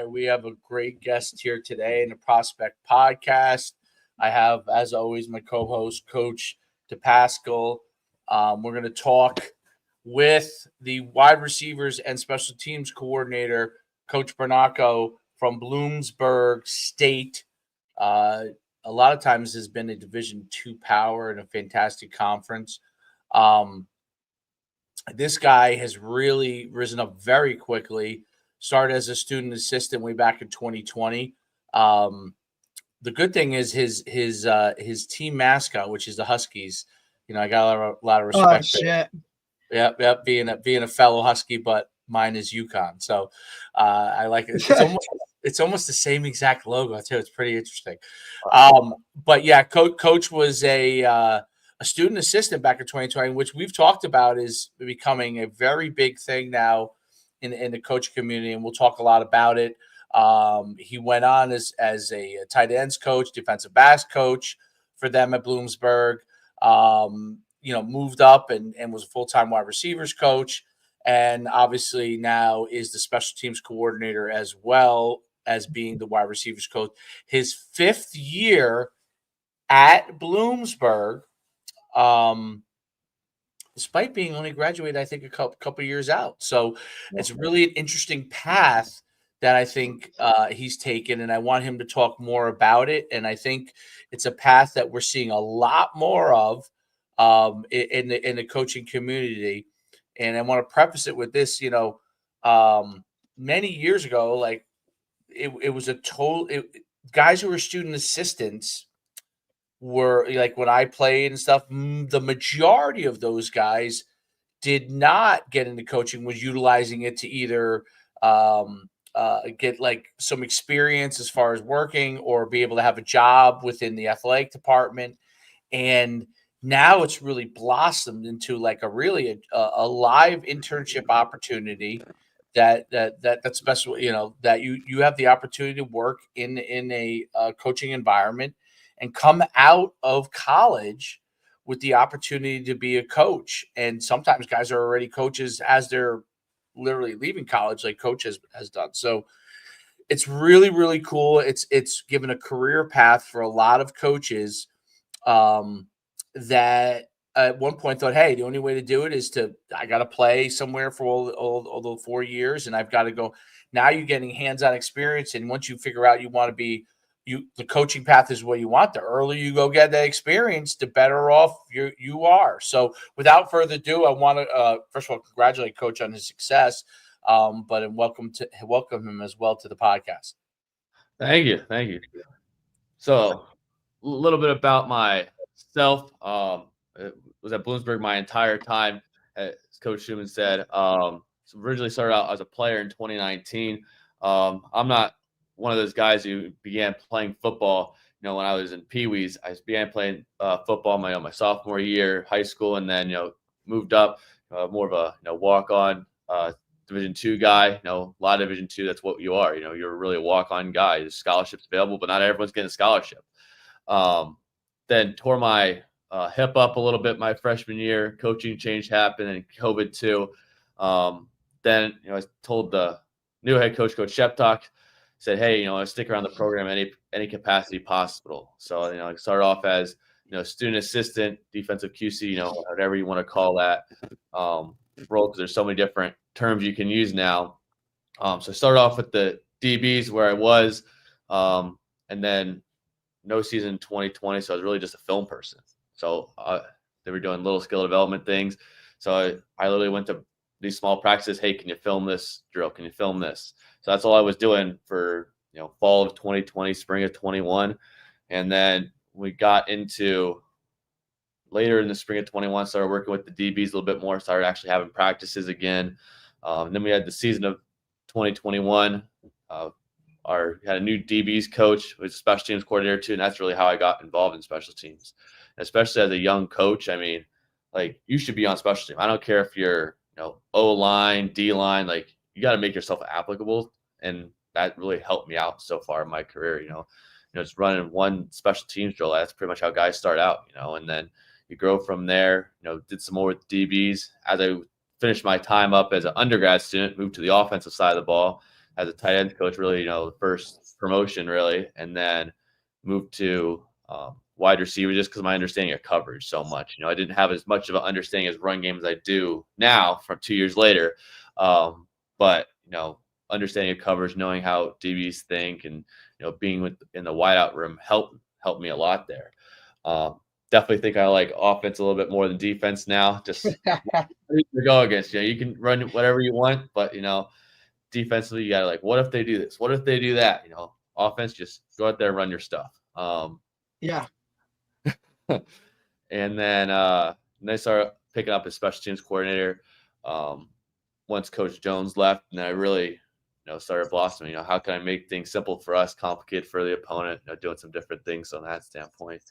right, we have a great guest here today in the Prospect Podcast. I have, as always, my co-host, Coach Depascale. We're going to talk with the wide receivers and special teams coordinator, Coach Bernocco from Bloomsburg State. A lot of times has been a Division II power and a fantastic conference. This guy has really risen up very quickly. Started as a student assistant way back in 2020. The good thing is his team mascot, which is the Huskies. You know, I got a lot of respect. Oh shit! Yep. Being a fellow Husky, but mine is UConn. So I like it. It's almost the same exact logo too. It's pretty interesting. But yeah, Coach was a student assistant back in 2020, which we've talked about is becoming a very big thing now in the coach community, and we'll talk a lot about it. He went on as a tight ends coach, defensive backs coach for them at Bloomsburg. Moved up and was a full-time wide receivers coach, and obviously now is the special teams coordinator as well as being the wide receivers coach. His 5th year at Bloomsburg, despite being only graduated, I think, a couple years out. So it's really an interesting path that I think he's taken, and I want him to talk more about it. And I think it's a path that we're seeing a lot more of in the coaching community. And I want to preface it with this, many years ago, like it was a total guys who were student assistants were like when I played and stuff, the majority of those guys did not get into coaching, was utilizing it to either get like some experience as far as working or be able to have a job within the athletic department. And now it's really blossomed into like a live internship opportunity that's special, that you have the opportunity to work in a coaching environment and come out of college with the opportunity to be a coach. And sometimes guys are already coaches as they're literally leaving college, like Coach has done. So it's really, really cool. It's given a career path for a lot of coaches that at one point thought, hey, the only way to do it is I got to play somewhere for all the 4 years, and I've got to go. Now you're getting hands-on experience, and once you figure out you want to be the coaching path is what you want. The earlier you go get that experience, the better off you are. So without further ado, I want to first of all congratulate Coach on his success, but welcome him as well to the podcast. Thank you. So a little bit about myself. It was at Bloomsburg my entire time, as Coach Schuman said. So originally started out as a player in 2019. I'm not one of those guys who began playing football, when I was in Pee-wees. I began playing football my sophomore year, high school, and then, moved up more of a, walk-on Division II guy. A lot of Division II, that's what you are. You're really a walk-on guy. There's scholarships available, but not everyone's getting a scholarship. Then tore my hip up a little bit my freshman year. Coaching change happened, and COVID too. Then, I told the new head coach, Coach Sheptok, said, hey, I stick around the program any capacity possible. So, I started off as, student assistant, defensive QC, whatever you want to call that role, because there's so many different terms you can use now. So I started off with the DBs where I was, and then no season 2020. So I was really just a film person. So they were doing little skill development things. So I literally went to these small practices. Hey, can you film this drill? Can you film this? So that's all I was doing for, fall of 2020, spring of 21. And then we got into later in the spring of 21, started working with the DBs a little bit more, started actually having practices again. And then we had the season of 2021. Had a new DBs coach, who was a special teams coordinator too. And that's really how I got involved in special teams, especially as a young coach. I mean, like, you should be on special teams. I don't care if you're, O-line, D-line, like, you got to make yourself applicable. And that really helped me out so far in my career, just running one special teams drill. That's pretty much how guys start out, and then you grow from there. Did some more with DBs. As I finished my time up as an undergrad student, moved to the offensive side of the ball. as a tight end coach, really, the first promotion really, and then moved to wide receiver just because my understanding of coverage so much. I didn't have as much of an understanding as run game as I do now from 2 years later. But understanding of coverage, knowing how DBs think, and being in the wideout room helped me a lot there. Definitely think I like offense a little bit more than defense now. Just to go against you can run whatever you want, but defensively you gotta what if they do this? What if they do that? Offense, just go out there and run your stuff. Yeah. And then I started picking up as special teams coordinator once Coach Jones left, and then I really started blossoming. How can I make things simple for us, complicated for the opponent? Doing some different things on that standpoint.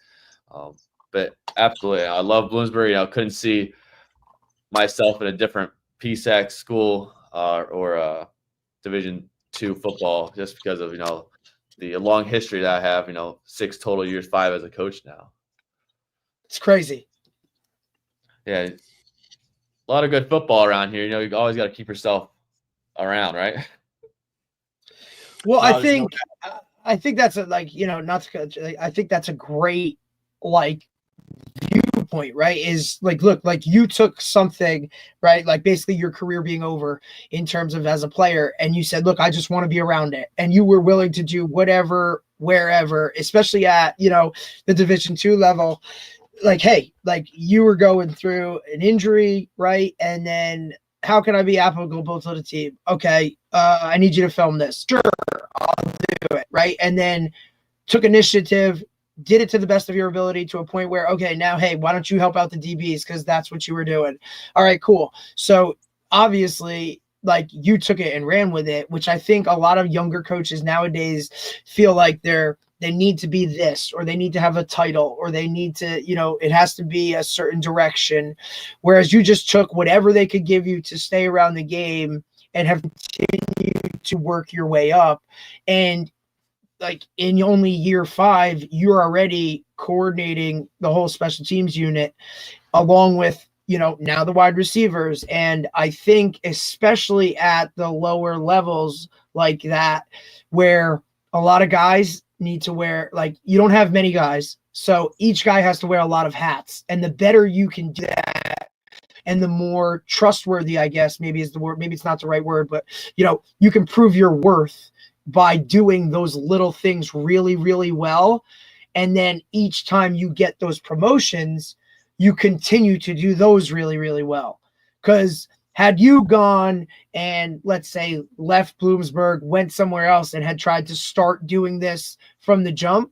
But absolutely, I love Bloomsburg. Couldn't see myself in a different PSAC school or Division II football just because of the long history that I have. 6 total years, 5 as a coach now. It's crazy. Yeah, a lot of good football around here. You always got to keep yourself around, right? Well, I think that's I think that's a great viewpoint, right? Is look, you took something, right? Basically your career being over in terms of as a player, and you said, look, I just want to be around it. And you were willing to do whatever, wherever, especially at, the Division II level. Hey, you were going through an injury, right? And then how can I be applicable to the team? Okay, I need you to film this. Sure, I'll do it, right? And then took initiative, did it to the best of your ability to a point where, okay, now, hey, why don't you help out the DBs? Because that's what you were doing. All right, cool. So obviously, you took it and ran with it, which I think a lot of younger coaches nowadays feel like they need to be this, or they need to have a title, or they need to, it has to be a certain direction. Whereas you just took whatever they could give you to stay around the game and have continued to work your way up. And in only year 5, you're already coordinating the whole special teams unit along with, now the wide receivers. And I think especially at the lower levels like that, where a lot of guys need to wear, you don't have many guys. So each guy has to wear a lot of hats. And the better you can do that, and the more trustworthy, I guess, maybe is the word, maybe it's not the right word, but, you can prove your worth by doing those little things really, really well. And then each time you get those promotions, you continue to do those really, really well. Because had you gone and, let's say, left Bloomsburg, went somewhere else and had tried to start doing this from the jump,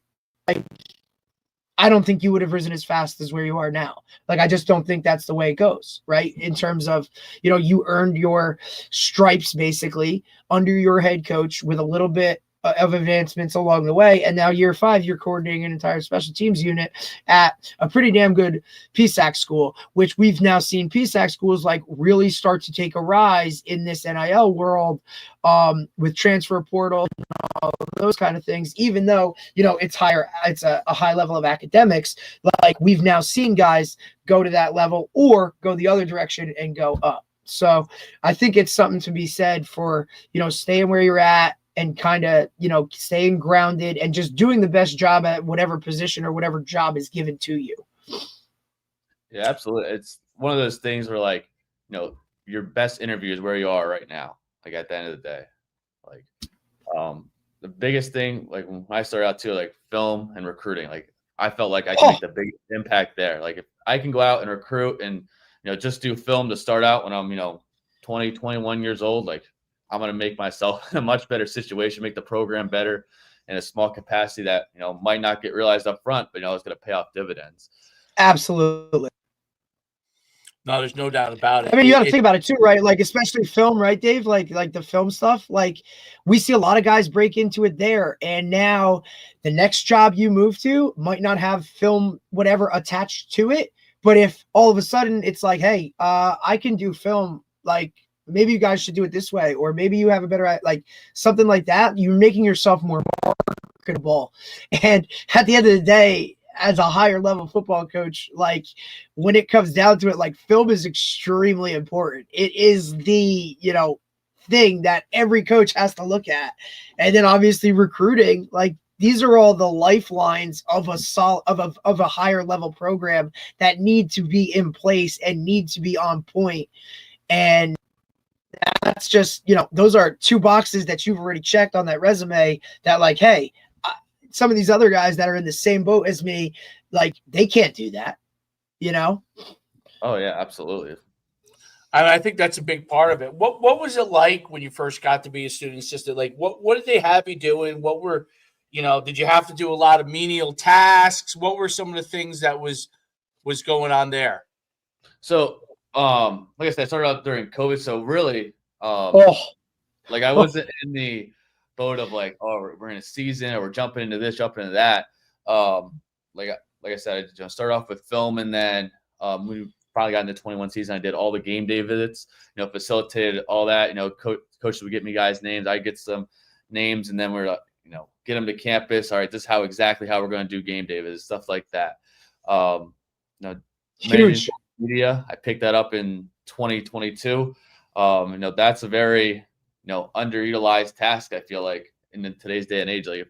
I don't think you would have risen as fast as where you are now. I just don't think that's the way it goes, right? In terms of, you earned your stripes basically under your head coach with a little bit of advancements along the way. And now year 5, you're coordinating an entire special teams unit at a pretty damn good PSAC school, which we've now seen PSAC schools really start to take a rise in this NIL world with transfer portal and all those kind of things, even though, it's a high level of academics. We've now seen guys go to that level or go the other direction and go up. So I think it's something to be said for, staying where you're at and kind of, staying grounded and just doing the best job at whatever position or whatever job is given to you. Yeah, absolutely. It's one of those things where your best interview is where you are right now. At the end of the day, the biggest thing, when I started out too, film and recruiting, I felt like I could make the biggest impact there. If I can go out and recruit and, just do film to start out when I'm, 20, 21 years old, I'm going to make myself in a much better situation, make the program better in a small capacity that, might not get realized up front, but, it's going to pay off dividends. Absolutely. No, there's no doubt about it. I mean, you got to think about it too, right? Especially film, right, Dave? Like the film stuff. We see a lot of guys break into it there. And now the next job you move to might not have film, whatever, attached to it. But if all of a sudden it's hey, I can do film, maybe you guys should do it this way, or maybe you have a better, something like that. You're making yourself more marketable. And at the end of the day, as a higher level football coach, when it comes down to it, film is extremely important. It is the, thing that every coach has to look at. And then obviously recruiting, like these are all the lifelines of a higher level program that need to be in place and need to be on point. And that's just, those are 2 boxes that you've already checked on that resume that like, hey, some of these other guys that are in the same boat as me, like they can't do that, Oh yeah, absolutely. I think that's a big part of it. What was it like when you first got to be a student assistant? Like what did they have you doing? What were, did you have to do a lot of menial tasks? What were some of the things that was going on there? So, like I said, I started out during COVID. So really, like I wasn't in the boat of like, oh, we're in a season or we're jumping into this, jumping into that. Like I said, I started off with film, and then we probably got into 21 season. I did all the game day visits, facilitated all that. Coaches would get me guys' names. I get some names, and then we're get them to campus. All right, this is exactly how we're going to do game day visits, stuff like that. Huge media. I picked that up in 2022. That's a very underutilized task. I feel like in today's day and age, like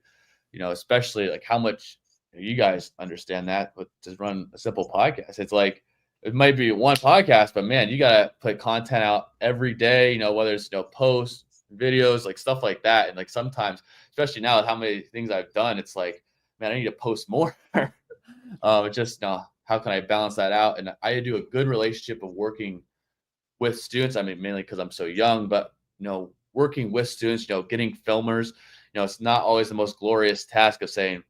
especially like how much you guys understand that, but to run a simple podcast, it's like it might be one podcast, but man, you gotta put content out every day. Whether it's posts, videos, like stuff like that, and like sometimes, especially now with how many things I've done, it's like, man, I need to post more. Just how can I balance that out? And I do a good relationship of working with students. I mean, mainly because I'm so young, but working with students, getting filmers, it's not always the most glorious task of saying,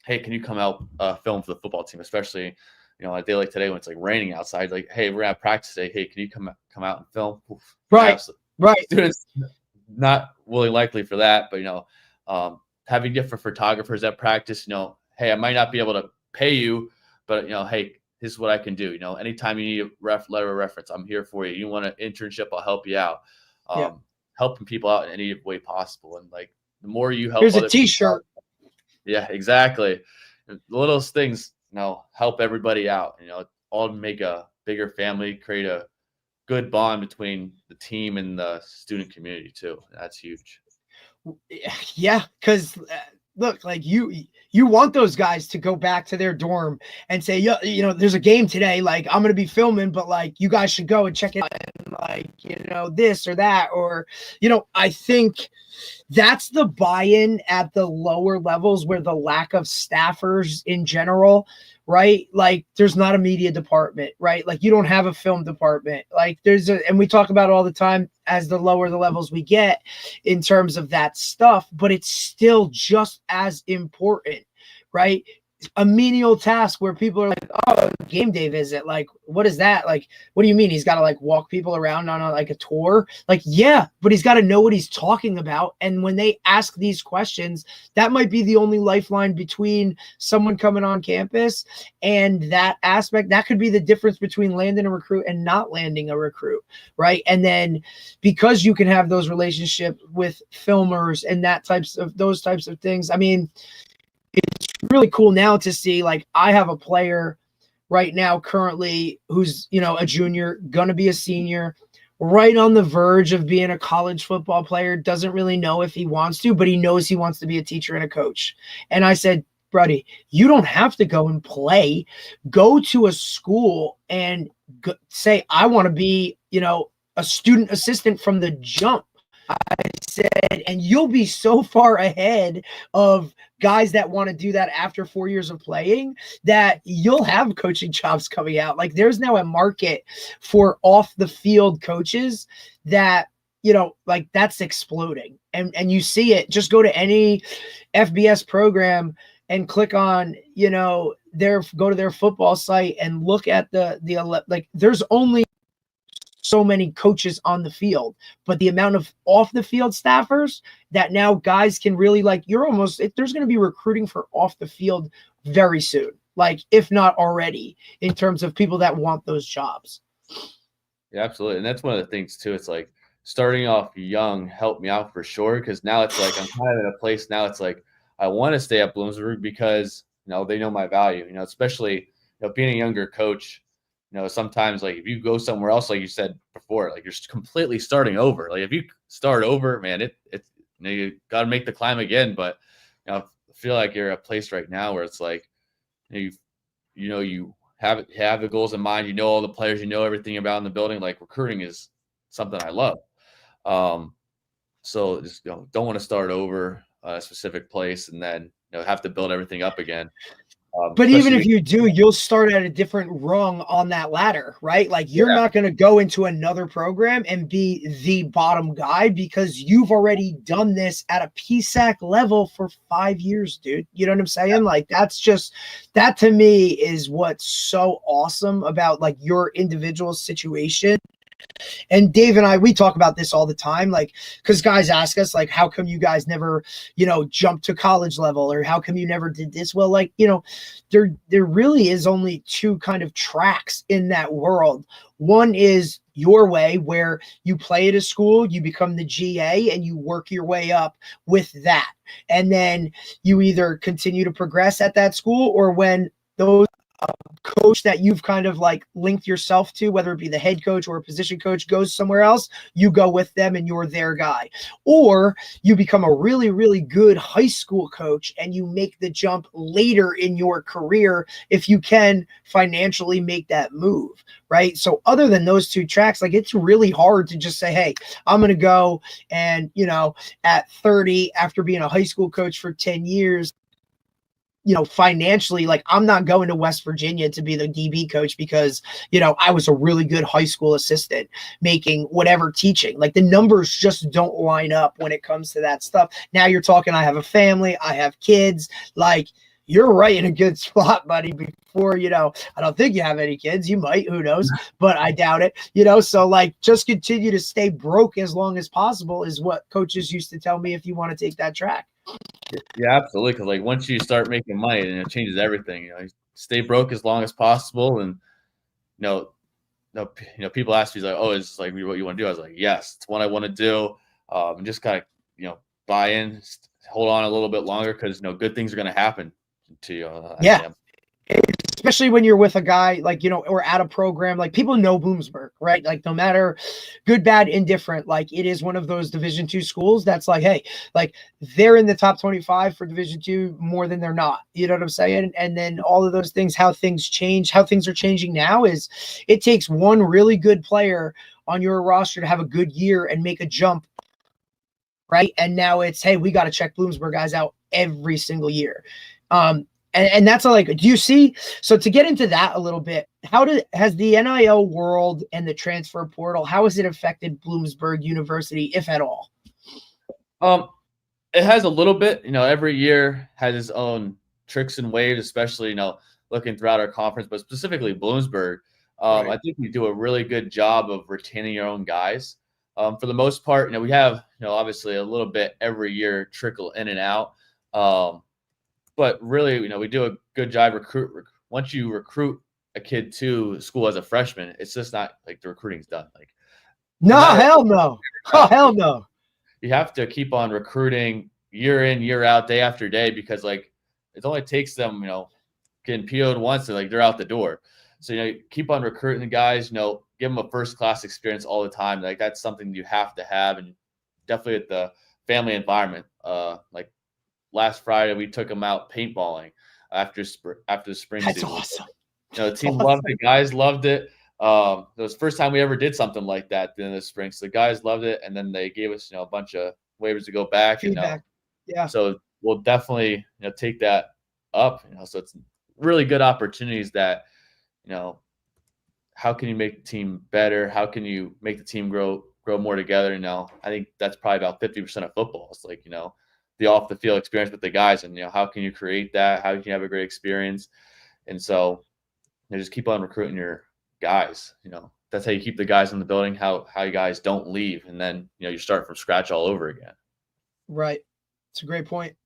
hey, can you come out film for the football team? Especially, a day like today when it's like raining outside, like, hey, we're gonna have practice today. Hey, can you come out and film? Right. Students not really likely for that, but having different photographers at practice, hey, I might not be able to pay you, but hey, this is what I can do. Anytime you need a letter of reference, I'm here for you. You want an internship, I'll help you out. Helping people out in any way possible. And like the more you help, here's a t-shirt. Yeah, exactly. The little things, help everybody out, all make a bigger family, create a good bond between the team and the student community too. That's huge. Yeah, because look, like you want those guys to go back to their dorm and say, there's a game today. Like I'm going to be filming, but like you guys should go and check it out and like, this or that, or, I think that's the buy-in at the lower levels where the lack of staffers in general, right? Like there's not a media department, right? Like you don't have a film department. Like and we talk about it all the time as the lower the levels we get in terms of that stuff, but it's still just as important, right? A menial task where people are like, oh, game day visit. Like, what is that? Like, what do you mean? He's got to like walk people around on a tour? Like, yeah, but he's got to know what he's talking about. And when they ask these questions, that might be the only lifeline between someone coming on campus and that aspect. That could be the difference between landing a recruit and not landing a recruit, right? And then because you can have those relationships with filmers and those types of things, I mean, it's really cool now to see, like, I have a player right now currently who's, a junior, going to be a senior, right on the verge of being a college football player, doesn't really know if he wants to, but he knows he wants to be a teacher and a coach. And I said, buddy, you don't have to go and play. Go to a school and say, I want to be, a student assistant from the jump. I said, and you'll be so far ahead of guys that want to do that after 4 years of playing that you'll have coaching jobs coming out. Like there's now a market for off the field coaches that, like that's exploding. And you see it. Just go to any FBS program and click on, go to their football site and look at like there's only so many coaches on the field, but the amount of off the field staffers that now guys can really there's going to be recruiting for off the field very soon, like if not already, in terms of people that want those jobs. Yeah, absolutely. And that's one of the things too. It's like starting off young helped me out for sure. Cause now it's like, I'm kind of in a place now. It's like, I want to stay at Bloomsburg because, they know my value, especially, being a younger coach, sometimes like if you go somewhere else, like you said before, like you're completely starting over. Like if you start over, man, it's you got to make the climb again. But I feel like you're at a place right now where it's like you have the goals in mind. You know all the players. You know everything about in the building. Like recruiting is something I love. So just don't want to start over a specific place and then have to build everything up again. But even if you do, you'll start at a different rung on that ladder, right? Like you're not going to go into another program and be the bottom guy because you've already done this at a PSAC level for 5 years, dude. You know what I'm saying? Yeah. Like that to me is what's so awesome about like your individual situation. And Dave and I, we talk about this all the time, like, because guys ask us, like, how come you guys never, jumped to college level, or how come you never did this? Well, like, there really is only two kind of tracks in that world. One is your way, where you play at a school, you become the GA, and you work your way up with that. And then you either continue to progress at that school, or when those coach that you've kind of like linked yourself to, whether it be the head coach or a position coach, goes somewhere else, you go with them and you're their guy. Or you become a really, really good high school coach and you make the jump later in your career if you can financially make that move, right? So other than those two tracks, like it's really hard to just say, hey, I'm going to go and, at 30, after being a high school coach for 10 years, financially, like I'm not going to West Virginia to be the DB coach because, I was a really good high school assistant making whatever teaching. Like the numbers just don't line up when it comes to that stuff. Now you're talking, I have a family, I have kids, like you're right in a good spot, buddy. Before, I don't think you have any kids. You might, who knows, but I doubt it, so like just continue to stay broke as long as possible is what coaches used to tell me if you want to take that track. Yeah, absolutely. Because like once you start making money, and it changes everything. You stay broke as long as possible, and people ask me like, "Oh, is this like what you want to do?" I was like, "Yes, it's what I want to do." And just kind of buy in, hold on a little bit longer because good things are going to happen to you. Yeah. Especially when you're with a guy like, or at a program, like people know Bloomsburg, right? Like no matter good, bad, indifferent, like it is one of those Division II schools that's like, hey, like they're in the top 25 for Division II more than they're not. You know what I'm saying? And then all of those things, how things change, how things are changing now is it takes one really good player on your roster to have a good year and make a jump. Right. And now it's, hey, we got to check Bloomsburg guys out every single year. And that's like, do you see? So to get into that a little bit, has the NIL world and the transfer portal, how has it affected Bloomsburg University, if at all? It has a little bit. Every year has its own tricks and waves, especially looking throughout our conference, but specifically Bloomsburg. Right. I think we do a really good job of retaining our own guys. For the most part, we have obviously a little bit every year trickle in and out. But really, we do a good job once you recruit a kid to school as a freshman, it's just not like the recruiting's done. Like, hell no. Oh, hell no. You have to keep on recruiting year in, year out, day after day, because like it only takes them, getting PO'd once and like they're out the door. So, keep on recruiting the guys, give them a first class experience all the time. Like that's something you have to have, and definitely at the family environment. Like last Friday, we took them out paintballing after the spring That's season. Awesome. The team loved it. Guys loved it. It was the first time we ever did something like that in the spring. So the guys loved it, and then they gave us, a bunch of waivers to go back. Feedback. Yeah. So we'll definitely, take that up. So it's really good opportunities that, how can you make the team better? How can you make the team grow more together? I think that's probably about 50% of football. It's like, the off the field experience with the guys, and how can you create that? How can you have a great experience? And so just keep on recruiting your guys. That's how you keep the guys in the building. How you guys don't leave, and then you start from scratch all over again. Right. It's a great point.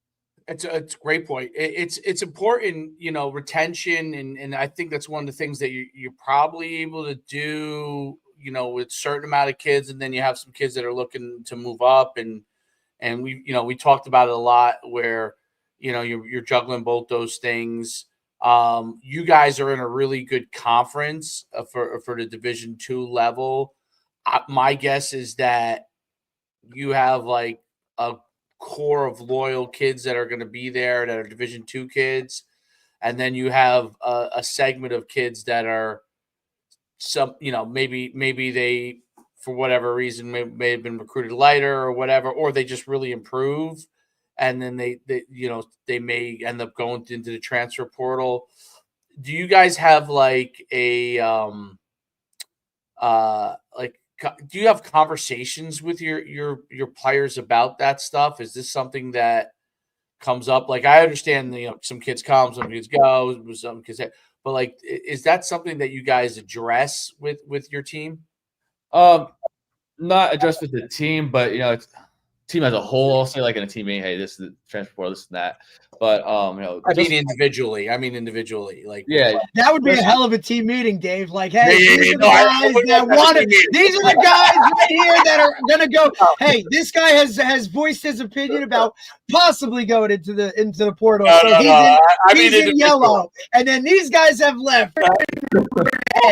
It's a great point. It's important, retention, and I think that's one of the things that you're probably able to do, with a certain amount of kids, and then you have some kids that are looking to move up, and we talked about it a lot where you're juggling both those things. You guys are in a really good conference for the Division II level. My guess is that you have like a core of loyal kids that are going to be there that are Division II kids, and then you have a segment of kids that are maybe they for whatever reason may have been recruited lighter or whatever, or they just really improve, and then they may end up going into the transfer portal. Do you guys have like a do you have conversations with your players about that stuff? Is this something that comes up? Like, I understand, some kids come, some kids go, some kids, but like, is that something that you guys address with your team? Not addressed with the team, but it's team as a whole. I'll say like in a team meeting, hey, this is the transfer portal, this and that. But I mean individually, like that would be a hell of a team meeting, Dave. Like, hey, these are the guys right here that are gonna go. Hey, this guy has voiced his opinion about possibly going into the portal. He's in yellow, and then these guys have left.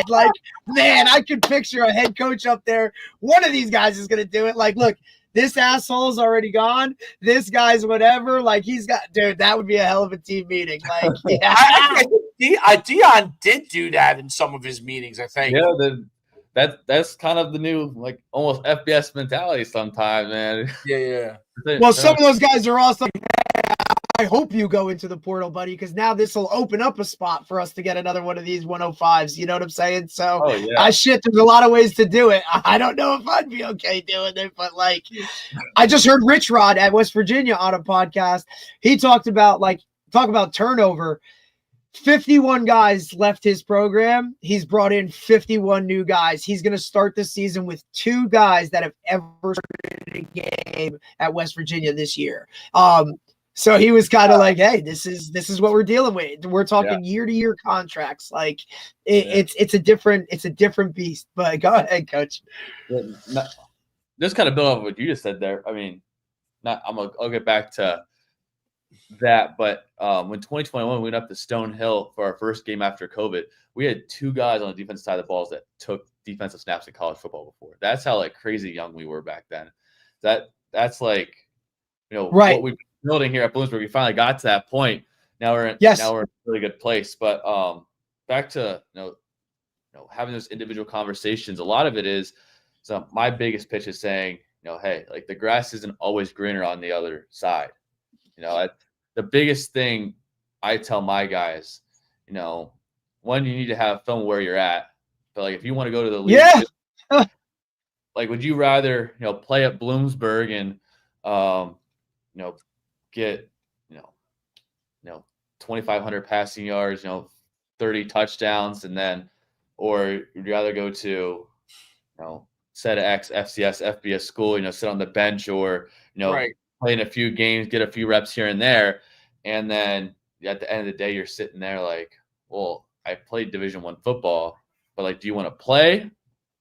Like, man, I could picture a head coach up there. One of these guys is gonna do it. Like, look, this asshole's already gone. This guy's whatever. Like, dude, that would be a hell of a team meeting. Like, yeah. Dion did do that in some of his meetings, I think. Yeah, that's kind of the new, like, almost FBS mentality sometimes, man. Yeah. Well, some of those guys are also, I hope you go into the portal, buddy, because now this will open up a spot for us to get another one of these 105s. You know what I'm saying? So, there's a lot of ways to do it. I don't know if I'd be okay doing it, but like, I just heard Rich Rod at West Virginia on a podcast. He talked about turnover. 51 guys left his program. He's brought in 51 new guys. He's going to start the season with 2 guys that have ever started a game at West Virginia this year. So he was kind of like, hey, this is what we're dealing with. We're talking year-to-year contracts. Like, it's a different beast. But go ahead, Coach. Just kind of build off what you just said there. I mean, I'll get back to that, but when 2021 we went up to Stonehill for our first game after COVID, we had 2 guys on the defensive side of the balls that took defensive snaps in college football before. That's how like crazy young we were back then. That's like, what we've been building here at Bloomsburg. We finally got to that point. Now we're in a really good place. But back to having those individual conversations. A lot of it is, so my biggest pitch is saying, hey, like, the grass isn't always greener on the other side. The biggest thing I tell my guys, one, you need to have fun where you're at. But like, if you want to go to the league, like, would you rather, play at Bloomsburg and, get, 2,500 passing yards, 30 touchdowns, and then, or you'd rather go to, set X, FCS, FBS school, sit on the bench, or, play in a few games, get a few reps here and there. And then at the end of the day, you're sitting there like, well, I played Division I football, but like, do you want to play,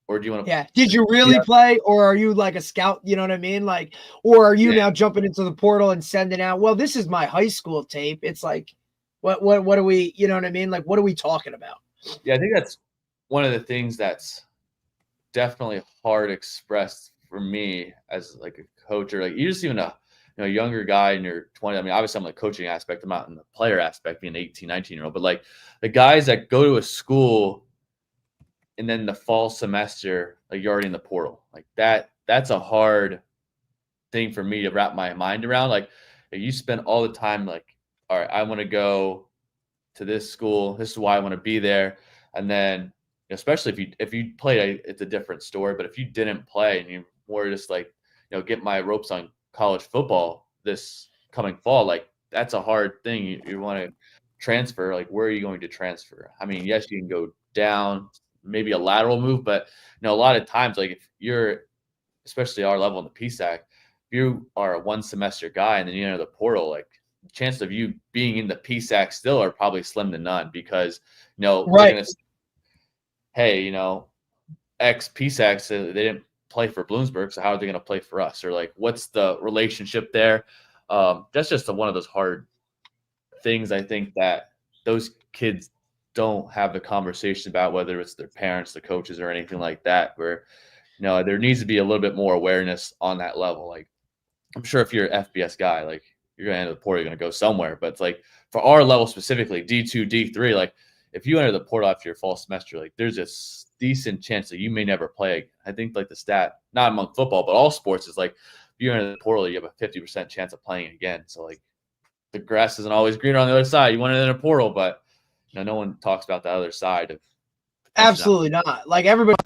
or do you want to? Yeah. Did you really play, or are you like a scout? You know what I mean? Like, or are you now jumping into the portal and sending out, well, this is my high school tape. It's like, what are we, you know what I mean? Like, what are we talking about? Yeah. I think that's one of the things that's definitely hard expressed for me as like a coach, or like, you just even a younger guy in your 20s. I mean, obviously I'm the coaching aspect, I'm not in the player aspect, being 18, 19-year-old, but like the guys that go to a school and then the fall semester, like, you're already in the portal, like that's a hard thing for me to wrap my mind around. Like, you spend all the time like, all right, I want to go to this school, this is why I want to be there. And then, especially if you played, it's a different story. But if you didn't play and you were just like, get my ropes on college football this coming fall, like, that's a hard thing. You want to transfer, like, where are you going to transfer? I mean, yes, you can go down, maybe a lateral move, but a lot of times, like, if you're, especially our level in the PSAC, if you are a 1 semester guy and then you enter the portal, like, the chances of you being in the PSAC still are probably slim to none, because they're gonna say, hey, ex PSAC, they didn't play for Bloomsburg, so how are they going to play for us? Or like, what's the relationship there? That's just one of those hard things, I think, that those kids don't have the conversation about, whether it's their parents, the coaches, or anything like that, where, there needs to be a little bit more awareness on that level. Like, I'm sure if you're an FBS guy, like, you're going to enter the portal, you're going to go somewhere. But it's like, for our level specifically, D2, D3, like, if you enter the portal after your fall semester, like, there's a decent chance that you may never play. I think, like, the stat, not among football, but all sports, is like, if you enter the portal, you have a 50% chance of playing again. So, like, the grass isn't always greener on the other side. You want to enter a portal, but no one talks about the other side of. Absolutely not. Like, everybody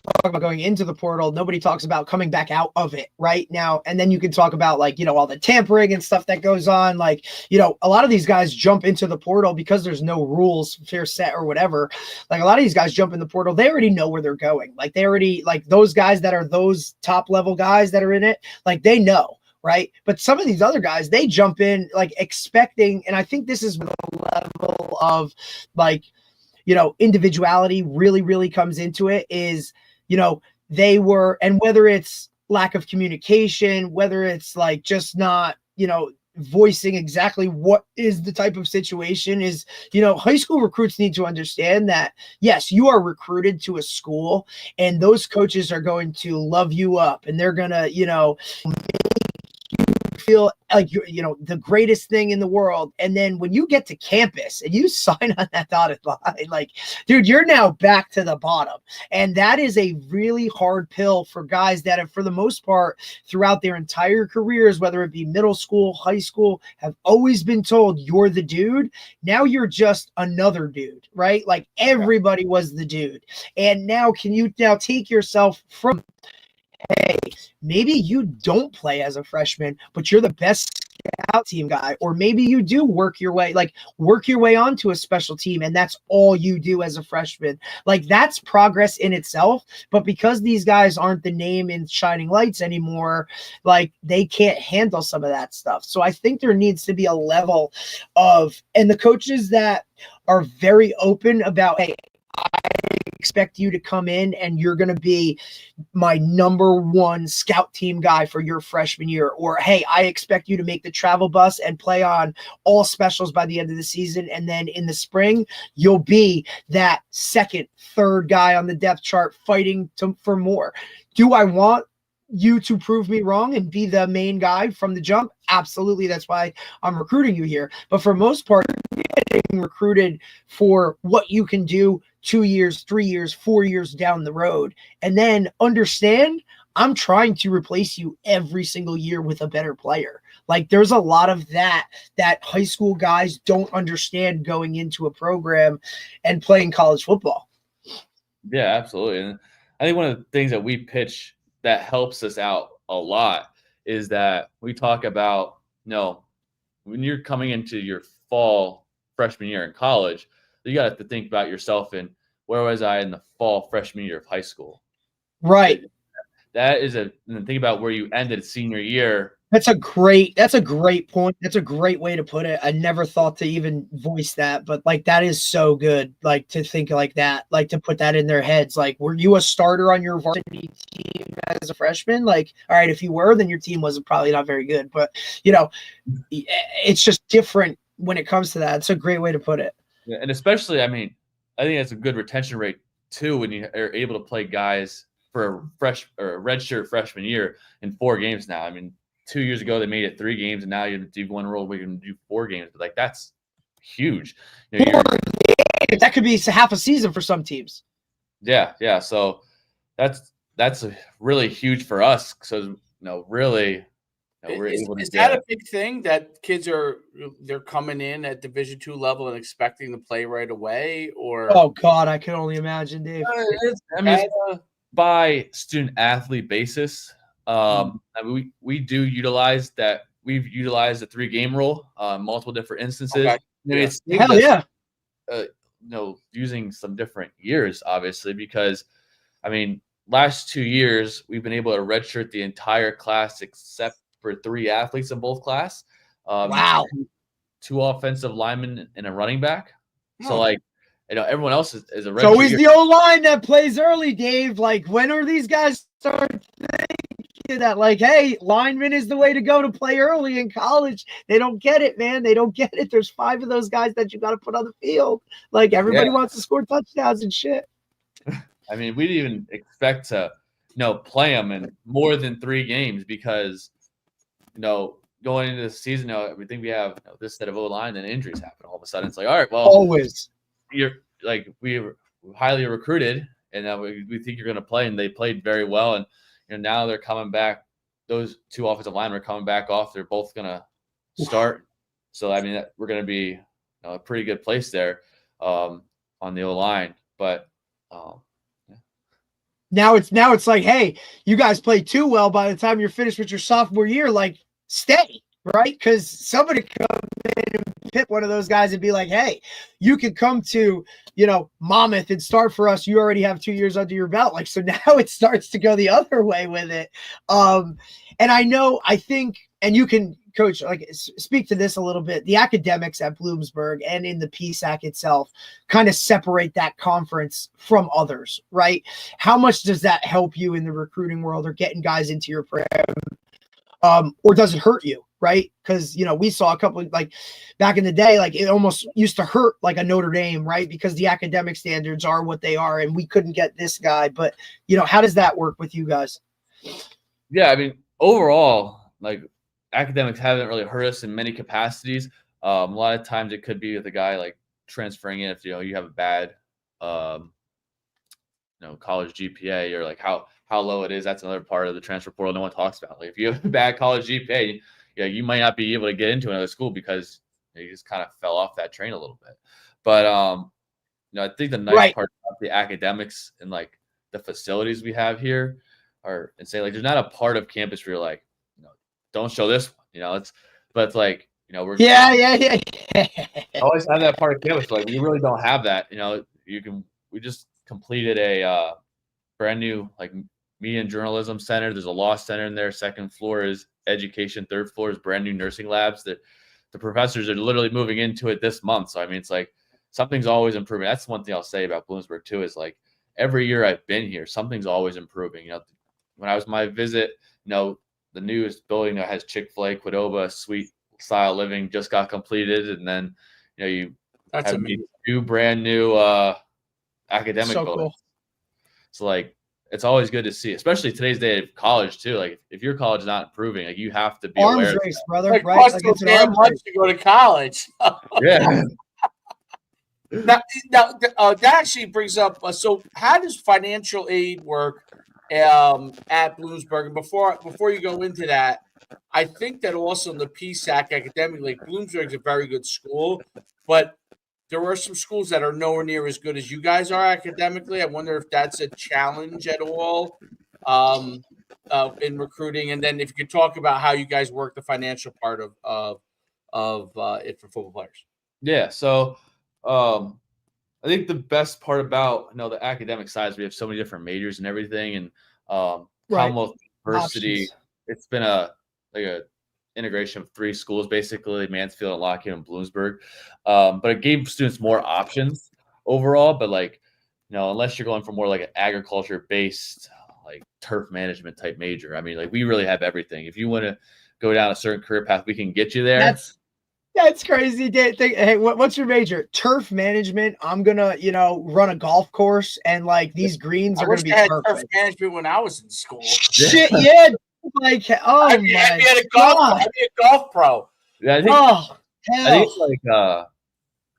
talks about going into the portal. Nobody talks about coming back out of it right now. And then you can talk about, like, all the tampering and stuff that goes on. Like, a lot of these guys jump into the portal because there's no rules, fair set or whatever. Like, a lot of these guys jump in the portal. They already know where they're going. Like, they already, like, those guys that are those top level guys that are in it, like, they know. Right. But some of these other guys, they jump in like expecting. And I think this is where the level of, like, individuality really, really comes into it is, they were, and whether it's lack of communication, whether it's like just not, voicing exactly what is the type of situation is, high school recruits need to understand that, yes, you are recruited to a school and those coaches are going to love you up and they're going to, feel like you're, the greatest thing in the world. And then when you get to campus and you sign on that dotted line, like, dude, you're now back to the bottom. And that is a really hard pill for guys that have, for the most part, throughout their entire careers, whether it be middle school, high school, have always been told you're the dude. Now you're just another dude, right? Like, everybody was the dude. And now can you now take yourself from, hey, maybe you don't play as a freshman, but you're the best scout team guy, or maybe you do work your way onto a special team, and that's all you do as a freshman. Like, that's progress in itself. But because these guys aren't the name in shining lights anymore, like, they can't handle some of that stuff. So I think there needs to be a level of, and the coaches that are very open about, hey, I expect you to come in and you're going to be my number one scout team guy for your freshman year. Or, hey, I expect you to make the travel bus and play on all specials by the end of the season. And then in the spring, you'll be that second, third guy on the depth chart fighting for more. Do I want you to prove me wrong and be the main guy from the jump? Absolutely. That's why I'm recruiting you here. But for most part, you're getting recruited for what you can do 2 years, 3 years, 4 years down the road. And then understand, I'm trying to replace you every single year with a better player. Like, there's a lot of that high school guys don't understand going into a program and playing college football. Yeah, absolutely. And I think one of the things that we pitch that helps us out a lot is that we talk about, when you're coming into your fall freshman year in college, you got to think about yourself and where was I in the fall freshman year of high school? Right. That is and think about where you ended senior year. That's a great point. That's a great way to put it. I never thought to even voice that, but like, that is so good. Like, to think like that, like, to put that in their heads. Like, were you a starter on your varsity team as a freshman? Like, all right, if you were, then your team was probably not very good, but it's just different when it comes to that. It's a great way to put it. Yeah, and especially, I think that's a good retention rate too, when you are able to play guys for a redshirt freshman year in 4 games now. 2 years ago they made it 3 games, and now you have D1 rule where you can do 4 games. But like, that's huge. That could be half a season for some teams. Yeah. So that's really huge for us. So really. Is that a big thing that kids they're coming in at Division II level and expecting to play right away? Or oh God, I can only imagine, Dave. It's by student athlete basis. We do utilize that. We've utilized the 3-game rule, multiple different instances. Okay. Hell yeah. Using some different years, obviously, because last 2 years we've been able to redshirt the entire class except for 3 athletes in both class. Wow. 2 offensive linemen and a running back. So everyone else is a redshirt. So always the O-line that plays early, Dave. Like, when are these guys start thinking thinking that, like, hey, lineman is the way to go to play early in college. They don't get it, man. They don't get it. There's 5 of those guys that you got to put on the field. Like, everybody wants to score touchdowns and shit. I mean, we didn't even expect to, play them in more than 3 games because, going into the season, we think we have this set of O-line, and injuries happen. All of a sudden, it's like, all right, well, always. You're like, we were highly recruited, and we think you're going to play, and they played very well. And now they're coming back. Those 2 offensive linemen are coming back off. They're both going to start. So, I mean, we're going to be a pretty good place there on the O-line. But now it's like, hey, you guys played too well. By the time you're finished with your sophomore year, like, stay, right? Because somebody come in and pick one of those guys and be like, hey, you can come to, Monmouth and start for us. You already have 2 years under your belt. Like, so now it starts to go the other way with it. And I think, and you can, Coach, like, speak to this a little bit. The academics at Bloomsburg and in the PSAC itself kind of separate that conference from others, right? How much does that help you in the recruiting world or getting guys into your program? Or does it hurt you, right? Because, we saw a couple, like, back in the day, like, it almost used to hurt like a Notre Dame, right? Because the academic standards are what they are, and we couldn't get this guy. But, how does that work with you guys? Yeah, I mean, overall, like, academics haven't really hurt us in many capacities. A lot of times it could be with a guy, like, transferring in if, you have a bad, college GPA, or, like, how low it is. That's another part of the transfer portal no one talks about. Like, if you have a bad college GPA, you might not be able to get into another school because you just kind of fell off that train a little bit. But I think the nice part about the academics and, like, the facilities we have here are, and say, like, there's not a part of campus where you're like, don't show this one. It's like, we're always have that part of campus. Like, we really don't have that. We just completed a brand new, like, media and journalism center. There's a law center in there. 2nd floor is education. 3rd floor is brand new nursing labs that the professors are literally moving into it this month. So, I mean, it's like something's always improving. That's one thing I'll say about Bloomsburg too, is, like, every year I've been here, something's always improving. When I was my visit, the newest building that has Chick-fil-A, Qdoba, Suite Style Living just got completed. And then, you That's have amazing. 2 brand new academic buildings. Cool. So, like, it's always good to see, especially today's day of college too. Like, if your college is not improving, like, you have to be arms aware. Race, brother. Like, right? like, it's damn much to go to college. Yeah. Now, that actually brings up. So, how does financial aid work at Bloomsburg? And before you go into that, I think that also in the PSAC academic, like, Bloomsburg is a very good school, but there are some schools that are nowhere near as good as you guys are academically. I wonder if that's a challenge at all in recruiting. And then if you could talk about how you guys work the financial part of it for football players. Yeah. So I think the best part about the academic side is we have so many different majors and everything. And Commonwealth University, it's been a integration of 3 schools, basically Mansfield, Lockheed, and Bloomsburg. But it gave students more options overall. But, like, unless you're going for more like an agriculture-based, like, turf management type major, I mean, like, we really have everything. If you want to go down a certain career path, we can get you there. That's crazy. Hey, what's your major? Turf management. I'm gonna, run a golf course, and, like, these greens are gonna be perfect. Turf management when I was in school. Shit, yeah. Like, oh I'd be a golf pro. Yeah, I think like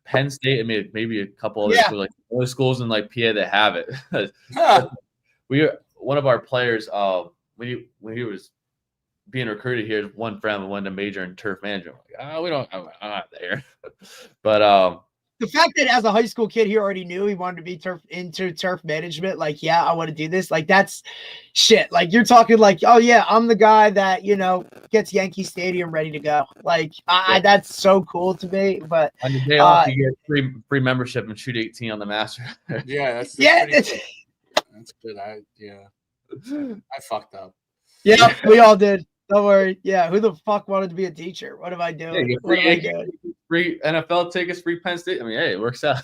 Penn State, and maybe a couple other schools, like other schools in, like, PA that have it. One of our players, when he was being recruited here, one friend wanted to major in turf management. Like, I'm not there. But the fact that as a high school kid, he already knew he wanted to be into turf management. Like, yeah, I want to do this. Like, that's shit. Like, you're talking like, oh yeah, I'm the guy that, gets Yankee Stadium ready to go. Like, that's so cool to me. But on the day off, you get free membership and shoot 18 on the Master. Yeah, that's good. I fucked up. Yeah, we all did. Don't worry. Yeah, who the fuck wanted to be a teacher? What am I doing? What am I doing? Free NFL tickets, free Penn State. I mean, hey, it works out.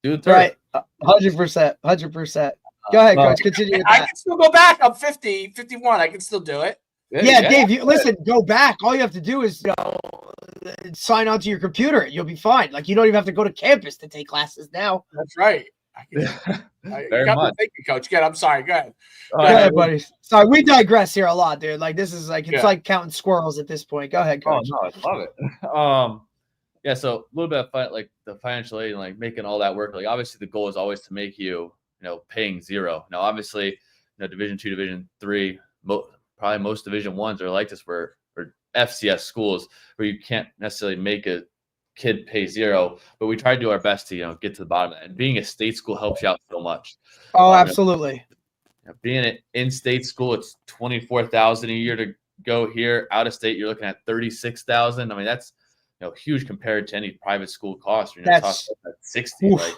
Do it right. 100%. Go ahead, Coach. Continue with I that. can still go back. I'm 50, 51. I can still do it. Yeah, Dave, listen, go back. All you have to do is sign onto your computer. You'll be fine. Like, you don't even have to go to campus to take classes now. That's right. You got me thinking, Coach. Good. I'm sorry. Go ahead. Go ahead, buddy. Sorry, we digress here a lot, dude. Like, this is like, it's like counting squirrels at this point. Go ahead, Coach. Oh, no, I love it. Yeah, so a little bit of like the financial aid and like making all that work. Like, obviously, the goal is always to make you, paying zero. Now, obviously, Division II, Division III, probably most Division I's are like this, or FCS schools where you can't necessarily make a kid pay zero, but we try to do our best to get to the bottom of that. And being a state school helps you out so much. Oh, absolutely. Being an in-state school, it's $24,000 a year to go here. Out of state, you're looking at $36,000. I mean, that's huge compared to any private school cost. That's talking about 60. Like,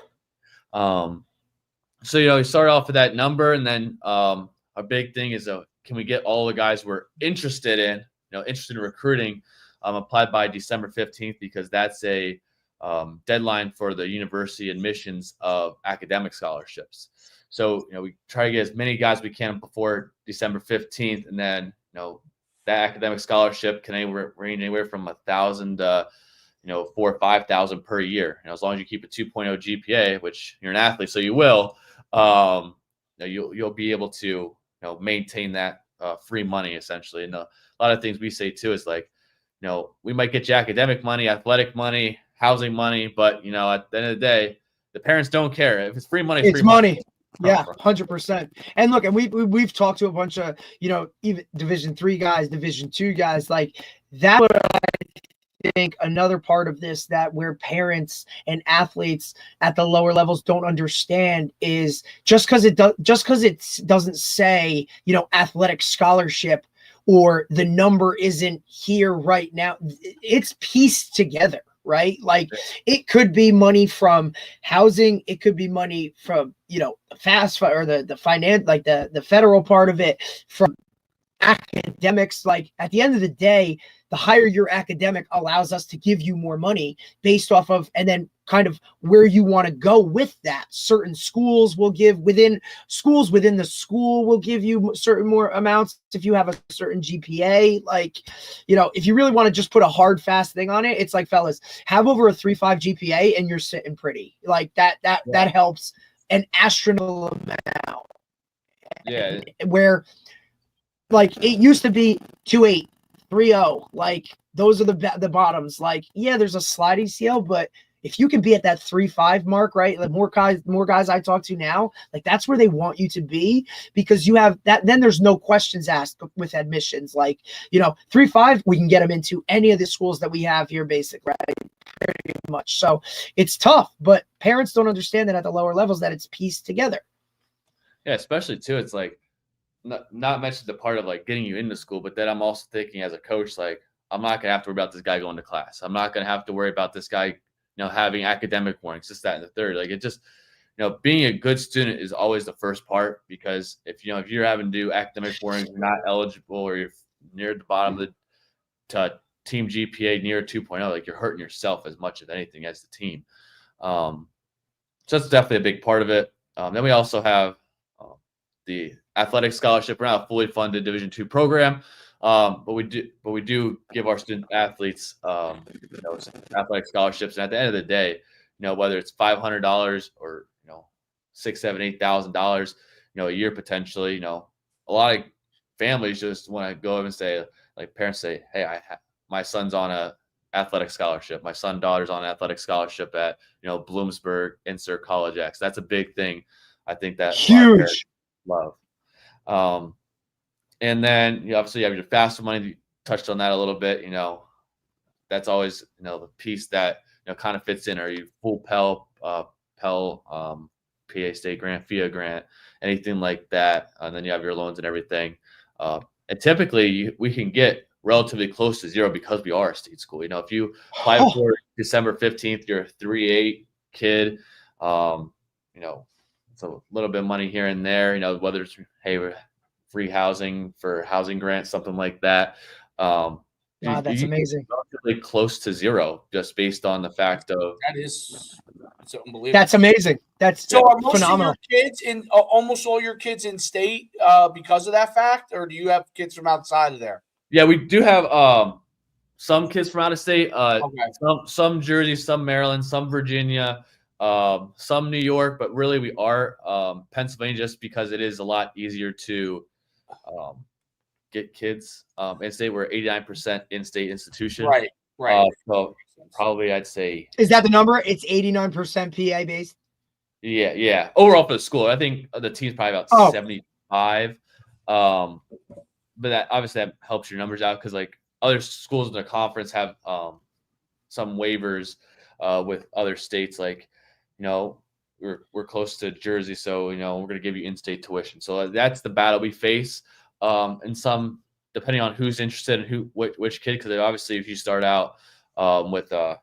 so we start off with that number, and then our big thing is can we get all the guys we're interested in recruiting applied by December 15th, because that's a deadline for the university admissions of academic scholarships. So we try to get as many guys we can before December 15th, and then that academic scholarship can range anywhere from $1,000 to $4,000 or $5,000 per year. As long as you keep a 2.0 GPA, which you're an athlete, so you will, you'll be able to maintain that free money essentially. And a lot of things we say too is like, we might get you academic money, athletic money, housing money, but at the end of the day, the parents don't care. If it's free money, it's free money. Yeah, 100%. And look, and we've talked to a bunch of even Division III guys, Division II guys, like that. I think another part of this that where parents and athletes at the lower levels don't understand is just because it doesn't say athletic scholarship, or the number isn't here right now, it's pieced together, right? Like, it could be money from housing, it could be money from fast or the finance, like the federal part of it, from academics. Like, at the end of the day, the higher your academic allows us to give you more money based off of, and then kind of where you want to go with that. Certain schools will give within the school will give you certain more amounts if you have a certain GPA. Like, if you really want to just put a hard, fast thing on it, it's like, fellas, have over a 3.5 GPA and you're sitting pretty. Like that helps an astronomical amount. Yeah. Where like it used to be 2.8, 3.0, like those are the bottoms. Like, yeah, there's a sliding scale, but if you can be at that 3.5 mark, right? Like more guys I talk to now, like that's where they want you to be, because you have that. Then there's no questions asked with admissions. Like 3.5, we can get them into any of the schools that we have here, basically, right? Pretty much. So it's tough, but parents don't understand that at the lower levels that it's pieced together. Yeah, especially too. It's like not mention the part of like getting you into school, but then I'm also thinking as a coach, like I'm not gonna have to worry about this guy going to class. I'm not gonna have to worry about this guy, having academic warnings, this, that, and the third. Like, it just, being a good student is always the first part, because if you're having to do academic warnings, you're not eligible, or you're near the bottom of the team GPA near 2.0, like you're hurting yourself as much as anything as the team. So that's definitely a big part of it. Then we also have the athletic scholarship. We're not a fully funded Division II program, but we do give our student athletes athletic scholarships. And at the end of the day, whether it's $500 or $6,000, $7,000, $8,000, a year potentially, a lot of families just want to go and say, like parents say, hey, my son's on a athletic scholarship. My daughter's on an athletic scholarship at Bloomsburg, insert college X. That's a big thing. I think that huge love. And then obviously you have your FAFSA money. You touched on that a little bit. That's always the piece that kind of fits in. Are you full Pell, PA State grant, FIA grant, anything like that? And then you have your loans and everything. And typically we can get relatively close to zero because we are a state school. If you apply for December 15th, you're a 3.8 kid. It's a little bit of money here and there, whether it's, hey, free housing for housing grants, something like that. Wow, that's amazing. Relatively close to zero, just based on the fact of that is It's unbelievable. That's amazing. That's So are most phenomenal. of your kids in almost all your kids in state because of that fact, or do you have kids from outside of there? Yeah, we do have some kids from out of state. Okay. Some Jersey, some Maryland, some Virginia, some New York, but really we are Pennsylvania just because it is a lot easier to get kids in state. We're 89% in-state institution. Right. So probably I'd say. Is that the number? It's 89% PA based. Yeah. Overall for the school, I think the team's probably about 75. But that obviously that helps your numbers out because like other schools in the conference have some waivers with other states. Like, we're close to Jersey, so we're going to give you in-state tuition. So that's the battle we face. And some depending on who's interested and which kid, because obviously if you start out with a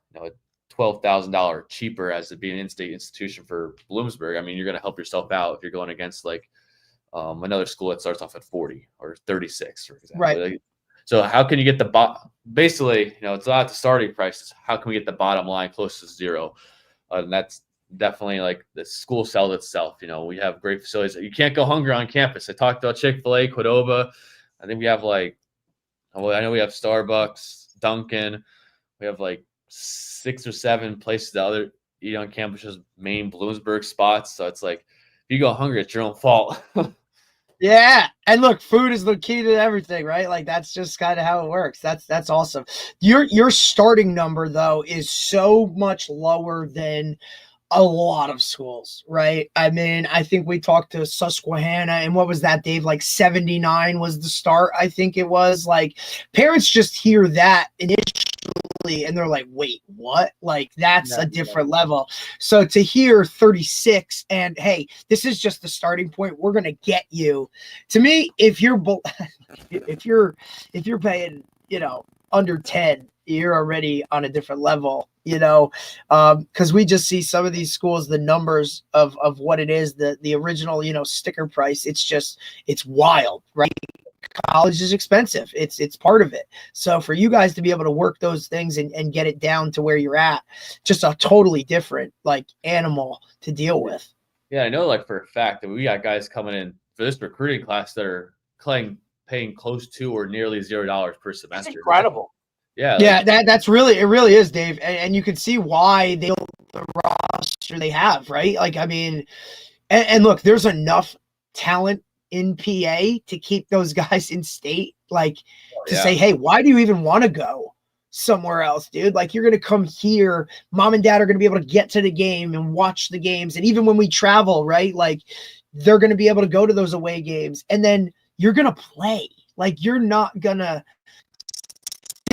$12,000 cheaper as to be an in-state institution for Bloomsburg, I mean you're going to help yourself out if you're going against like another school that starts off at 40 or 36, for example. Right. Like, so how can you get basically, it's not the starting price. It's how can we get the bottom line close to zero? And that's definitely like the school sells itself. We have great facilities. You can't go hungry on campus. I talked about Chick-fil-A, Qdoba. I think we have I know we have Starbucks, Dunkin'. We have like 6 or 7 places that other eat on campus's main Bloomsburg spots. So it's like, if you go hungry, it's your own fault. Yeah. And look, food is the key to everything, right? Like that's just kind of how it works. That's awesome. Your starting number though is so much lower than a lot of schools, right? I mean, I think we talked to Susquehanna, and what was that, Dave? Like 79 was the start, I think it was. Like parents just hear that initially and they're like, wait, what? Like that's a different level. So to hear 36 and hey, this is just the starting point. We're going to get you. To me, if you're paying, under 10, you're already on a different level, because we just see some of these schools, the numbers of what it is, the original, sticker price. It's wild, right? College is expensive. It's part of it. So for you guys to be able to work those things and get it down to where you're at, just a totally different like animal to deal with. Yeah, I know like for a fact that we got guys coming in for this recruiting class that are paying close to or nearly $0 per semester. That's incredible. Yeah. That's really, it really is, Dave. And you can see why they built the roster they have, right? Like, I mean, and look, there's enough talent in PA to keep those guys in state, like say, hey, why do you even want to go somewhere else, dude? Like you're going to come here. Mom and dad are going to be able to get to the game and watch the games. And even when we travel, right, like they're going to be able to go to those away games and then you're going to play. Like you're not going to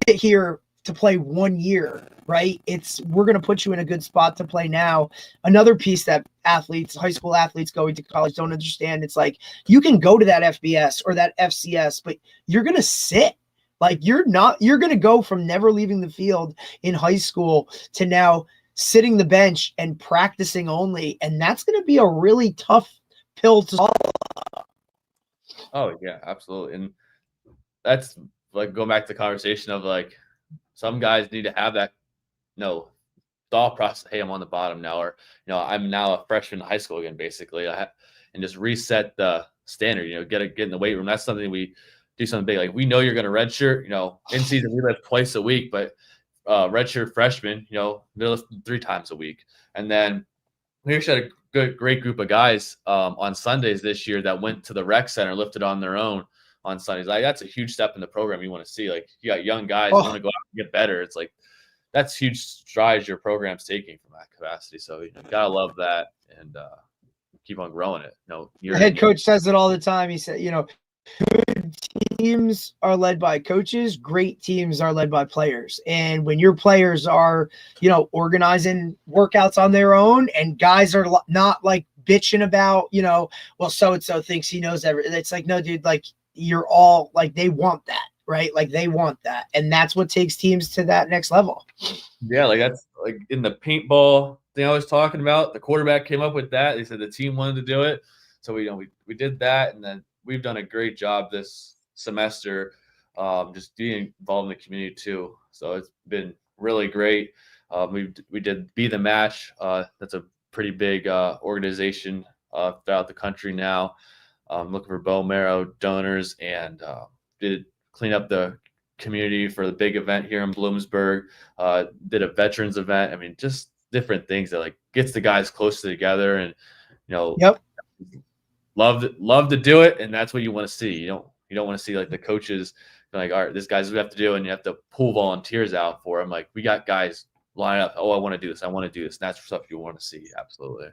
sit here to play 1 year, right? We're going to put you in a good spot to play now. Another piece that high school athletes going to college don't understand. It's like, you can go to that FBS or that FCS, but you're going to sit. Like you're going to go from never leaving the field in high school to now sitting the bench and practicing only. And that's going to be a really tough pill to swallow. Oh yeah, absolutely. And that's like going back to the conversation of like, some guys need to have that, thought process. Hey, I'm on the bottom now, or I'm now a freshman in high school again, basically, and just reset the standard. Get in the weight room. That's something we do something big. Like we know you're going to redshirt. In season we lift twice a week, but redshirt freshmen, they lift 3 times a week. And then we actually had a great group of guys on Sundays this year that went to the rec center, lifted on their own on Sundays. Like that's a huge step in the program you want to see. Like you got young guys who want to go out and get better. It's like that's huge strides your program's taking from that capacity. So you gotta love that and keep on growing it. The head coach says it all the time. He said, good teams are led by coaches, great teams are led by players. And when your players are, organizing workouts on their own and guys are not like bitching about, well, so-and-so thinks he knows everything. It's like, no, dude, like you're all like, they want that, right? Like they want that. And that's what takes teams to that next level. Yeah. Like that's like in the paintball thing I was talking about, the quarterback came up with that. They said the team wanted to do it. So we did that. And then we've done a great job this semester, just being involved in the community too. So it's been really great. We did Be the Match. That's a pretty big organization throughout the country now. Looking for bone marrow donors, and did clean up the community for the big event here in Bloomsburg. Did a veterans event. I mean, just different things that like gets the guys closer together, and Yep. love to do it, and that's what you want to see. You don't want to see like the coaches like, all right, this guy's what we have to do, and you have to pull volunteers out for them. Like, we got guys line up. Oh, I want to do this. I want to do this. And that's stuff you want to see. Absolutely.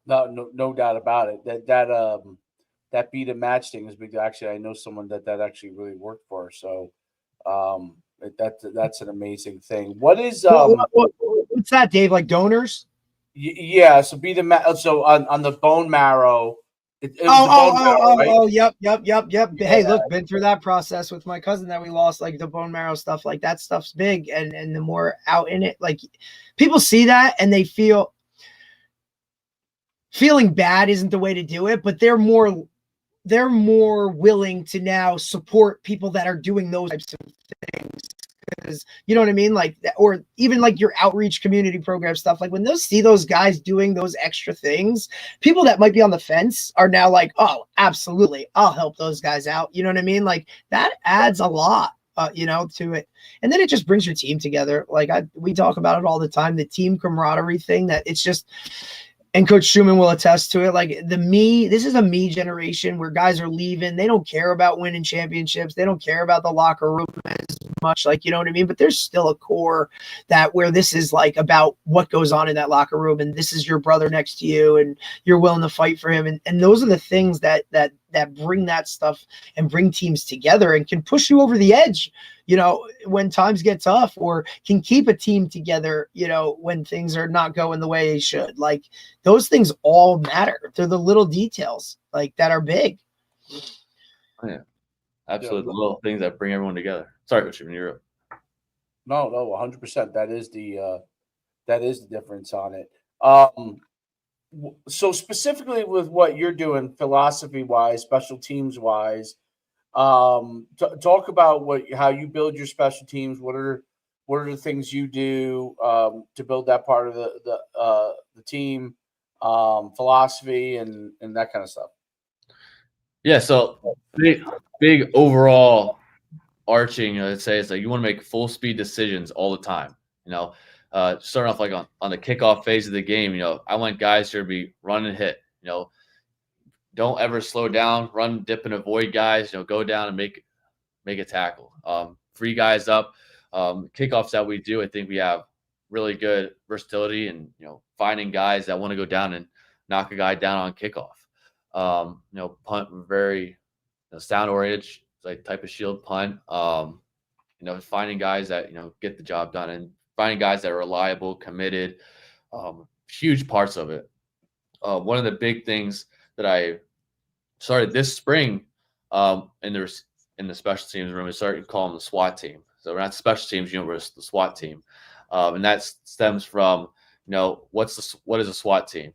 No doubt about it. That Be the Match thing is big. Actually, I know someone that actually really worked for. So that's an amazing thing. What is what's that, Dave? Like donors? Yeah. So Be the Match. So on the bone marrow. Yep. Yeah. Hey, look, been through that process with my cousin that we lost, like the bone marrow stuff. Like that stuff's big, and the more out in it, like people see that and they feeling bad isn't the way to do it, but they're more willing to now support people that are doing those types of things. Because you know what I mean? Like, or even like your outreach community program stuff. Like when they see those guys doing those extra things, people that might be on the fence are now like, oh, absolutely, I'll help those guys out. You know what I mean? Like that adds a lot, to it. And then it just brings your team together. Like we talk about it all the time, the team camaraderie thing, that it's just, and Coach Schuman will attest to it. Like this is a me generation where guys are leaving. They don't care about winning championships. They don't care about the locker room as much. Like, you know what I mean? But there's still a core where this is like about what goes on in that locker room. And this is your brother next to you and you're willing to fight for him. And those are the things that bring that stuff and bring teams together and can push you over the edge, when times get tough, or can keep a team together, when things are not going the way they should. Like those things all matter. They're the little details like that are big. Oh, yeah, absolutely. The little things that bring everyone together. Sorry, Coach, you're up. No, 100%. That is the difference on it. So specifically with what you're doing, philosophy wise, special teams wise, talk about how you build your special teams. What are the things you do to build that part of the team, philosophy and that kind of stuff? Yeah, so big overall arching, I'd say, it's like you want to make full speed decisions all the time. Starting off like on the kickoff phase of the game, I want guys here to be run and hit. Don't ever slow down, run, dip, and avoid guys. Go down and make a tackle. Free guys up. Kickoffs that we do, I think we have really good versatility and finding guys that want to go down and knock a guy down on kickoff. Punt, very sound oriented, like type of shield punt. Finding guys that get the job done, and finding guys that are reliable, committed. Huge parts of it. One of the big things that I started this spring in the special teams room is starting to call them the SWAT team. So we're not special teams, we're the SWAT team, and that stems from what is a SWAT team?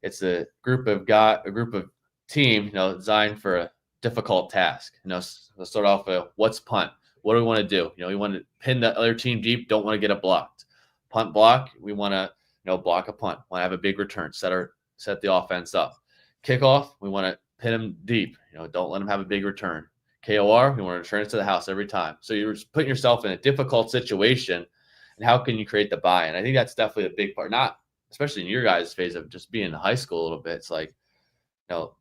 It's a group of team designed for a difficult task. Let's start off with what's punt. What do we want to do? We want to pin the other team deep. Don't want to get it blocked. Punt block. We want to block a punt. Want to have a big return. Set the offense up. Kickoff. We want to pin them deep. Don't let them have a big return. KOR. We want to return it to the house every time. So you're just putting yourself in a difficult situation. And how can you create the buy-in? I think that's definitely a big part. Not especially in your guys' phase of just being in high school a little bit. It's like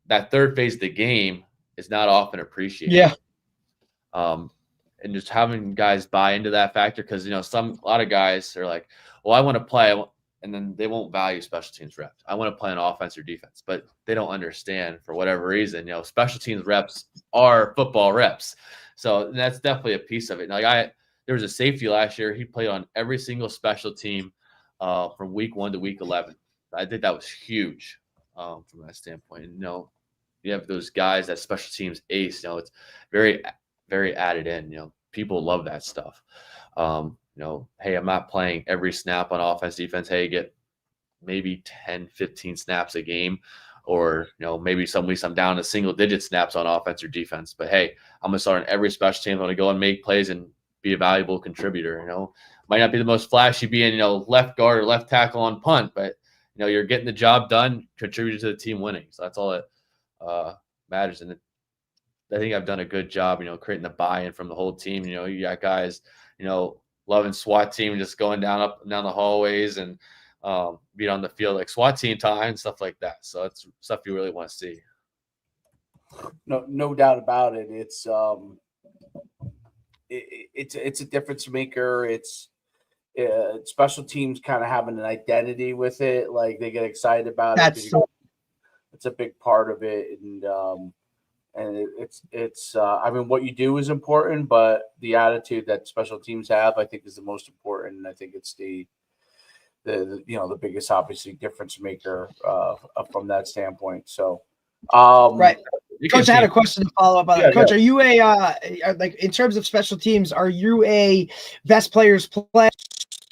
that third phase of the game is not often appreciated. Yeah. And just having guys buy into that factor, because a lot of guys are like, well, I want to play, and then they won't value special teams reps. I want to play on offense or defense, but they don't understand for whatever reason. Special teams reps are football reps, so that's definitely a piece of it. Like there was a safety last year. He played on every single special team from week 1 to week 11. I think that was huge from that standpoint. You have those guys that special teams ace. It's very, very added in. People love that stuff. Hey, I'm not playing every snap on offense, defense. Hey, get maybe 10, 15 snaps a game, or maybe some weeks I'm down to single digit snaps on offense or defense. But hey, I'm gonna start on every special team. I'm gonna go and make plays and be a valuable contributor. Might not be the most flashy being, left guard or left tackle on punt, but you're getting the job done, contributing to the team winning. So that's all that matters. And I think I've done a good job, creating the buy-in from the whole team. You got guys, loving SWAT team, just going down the hallways and being on the field like SWAT team time and stuff like that. So that's stuff you really want to see. No doubt about it. It's a difference maker. It's special teams kind of having an identity with it. Like they get excited about it. It's a big part of it. And it's I mean, what you do is important, but the attitude that special teams have, I think, is the most important. And I think it's the biggest, obviously, difference maker from that standpoint. So, right. Coach, I had a question to follow up on that. Coach, are you like in terms of special teams, are you a best players play,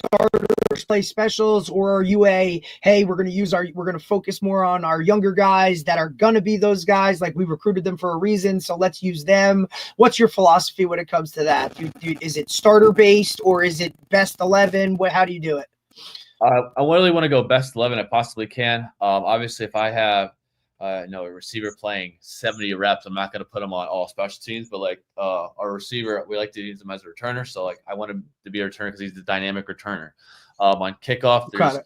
starters play specials, or are you hey, we're going to focus more on our younger guys that are going to be those guys, like we recruited them for a reason, so let's use them? What's your philosophy when it comes to that? Is it starter based or is it best 11? How do you do it? I really want to go best 11 I possibly can. Obviously, if I have a receiver playing 70 reps, I'm not going to put him on all special teams, but like our receiver, we like to use him as a returner. So like I want him to be a returner because he's the dynamic returner. On kickoff, there's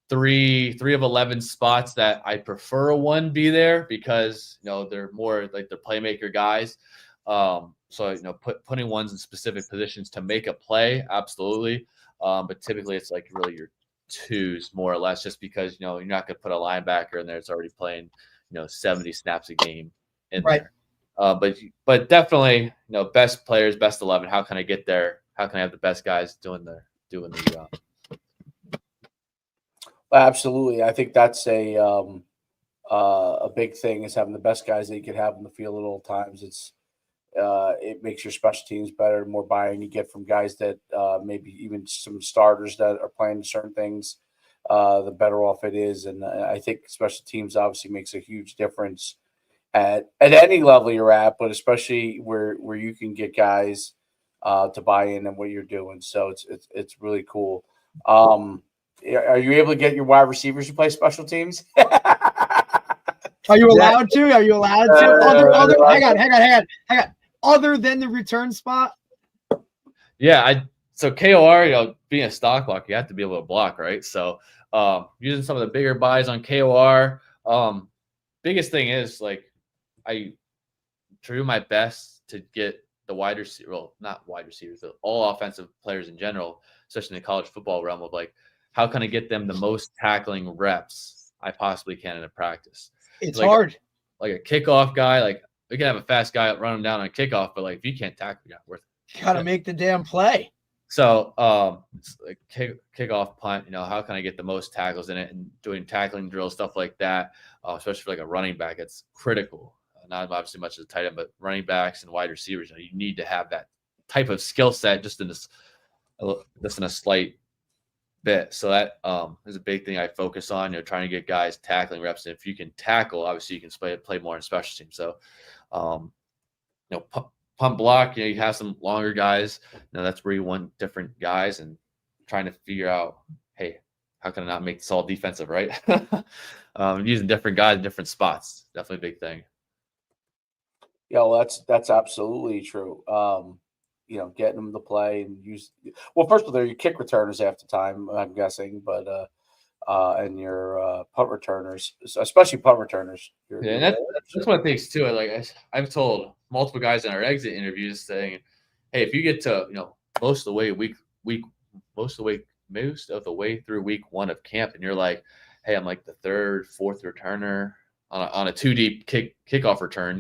three of 11 spots that I prefer one be there because they're more like the playmaker guys. So putting ones in specific positions to make a play, absolutely. But typically it's like really your twos more or less, just because you're not going to put a linebacker in there that's already playing 70 snaps a game in there. But definitely best players, best 11. How can I get there? How can I have the best guys doing the job? Absolutely, I think that's a big thing, is having the best guys that you can have in the field at all times. It makes your special teams better. The more buy-in you get from guys that maybe even some starters that are playing certain things, the better off it is. And I think special teams obviously makes a huge difference at any level you're at, but especially where you can get guys to buy in what you're doing. So it's really cool. Are you able to get your wide receivers to play special teams? Are you allowed to? Are you allowed to? Hang on. Other than the return spot? Yeah, so KOR, being a stock block, you have to be able to block, right? So using some of the bigger buys on KOR, biggest thing is like I do my best to get the wide receiver, well, not wide receivers, but all offensive players in general, especially in the college football realm, of like, how can I get them the most tackling reps I possibly can in a practice? It's like hard. Like a kickoff guy, like we can have a fast guy run him down on kickoff, but like if you can't tackle, you're not worth it. You got to make the damn play. So it's like kickoff punt, how can I get the most tackles in it, and doing tackling drills, stuff like that, especially for like a running back, it's critical. Not obviously much as a tight end, but running backs and wide receivers, you need to have that type of skill set just in a slight bit. So that is a big thing I focus on, trying to get guys tackling reps. And if you can tackle, obviously you can play more in special teams. So punt block, you have some longer guys. That's where you want different guys, and trying to figure out, hey, how can I not make this all defensive, right? Using different guys in different spots, definitely a big thing. Yeah, well, that's absolutely true. Getting them to play and use. Well, first of all, they're your kick returners half the time, I'm guessing, but and your punt returners, especially punt returners. And that's one of the things too. Like I've told multiple guys in our exit interviews, saying, "Hey, if you get to most of the way through week 1 of camp, and you're like, hey, I'm like the third, fourth returner on a 2 deep kickoff return,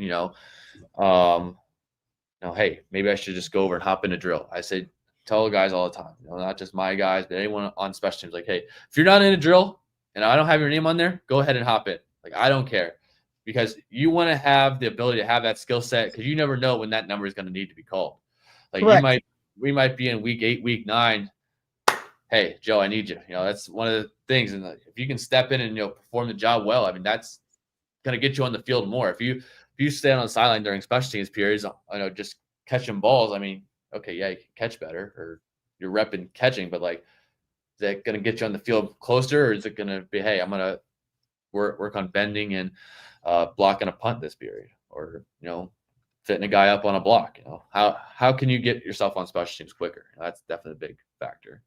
hey, maybe I should just go over and hop in a drill." I say, tell the guys all the time, not just my guys, but anyone on special teams, like, hey, if you're not in a drill and I don't have your name on there, go ahead and hop in. Like, I don't care, because you want to have the ability to have that skill set, because you never know when that number is going to need to be called. Like, we might be in week 8, week 9. Hey, Joe, I need you. That's one of the things. And if you can step in and perform the job well, I mean, that's going to get you on the field more. If you stay on the sideline during special teams periods, just catching balls, I mean, okay, yeah, you can catch better, or you're repping catching, but like, is that going to get you on the field closer, or is it going to be, hey, I'm going to work on bending and blocking a punt this period, or fitting a guy up on a block? How can you get yourself on special teams quicker? That's definitely a big factor.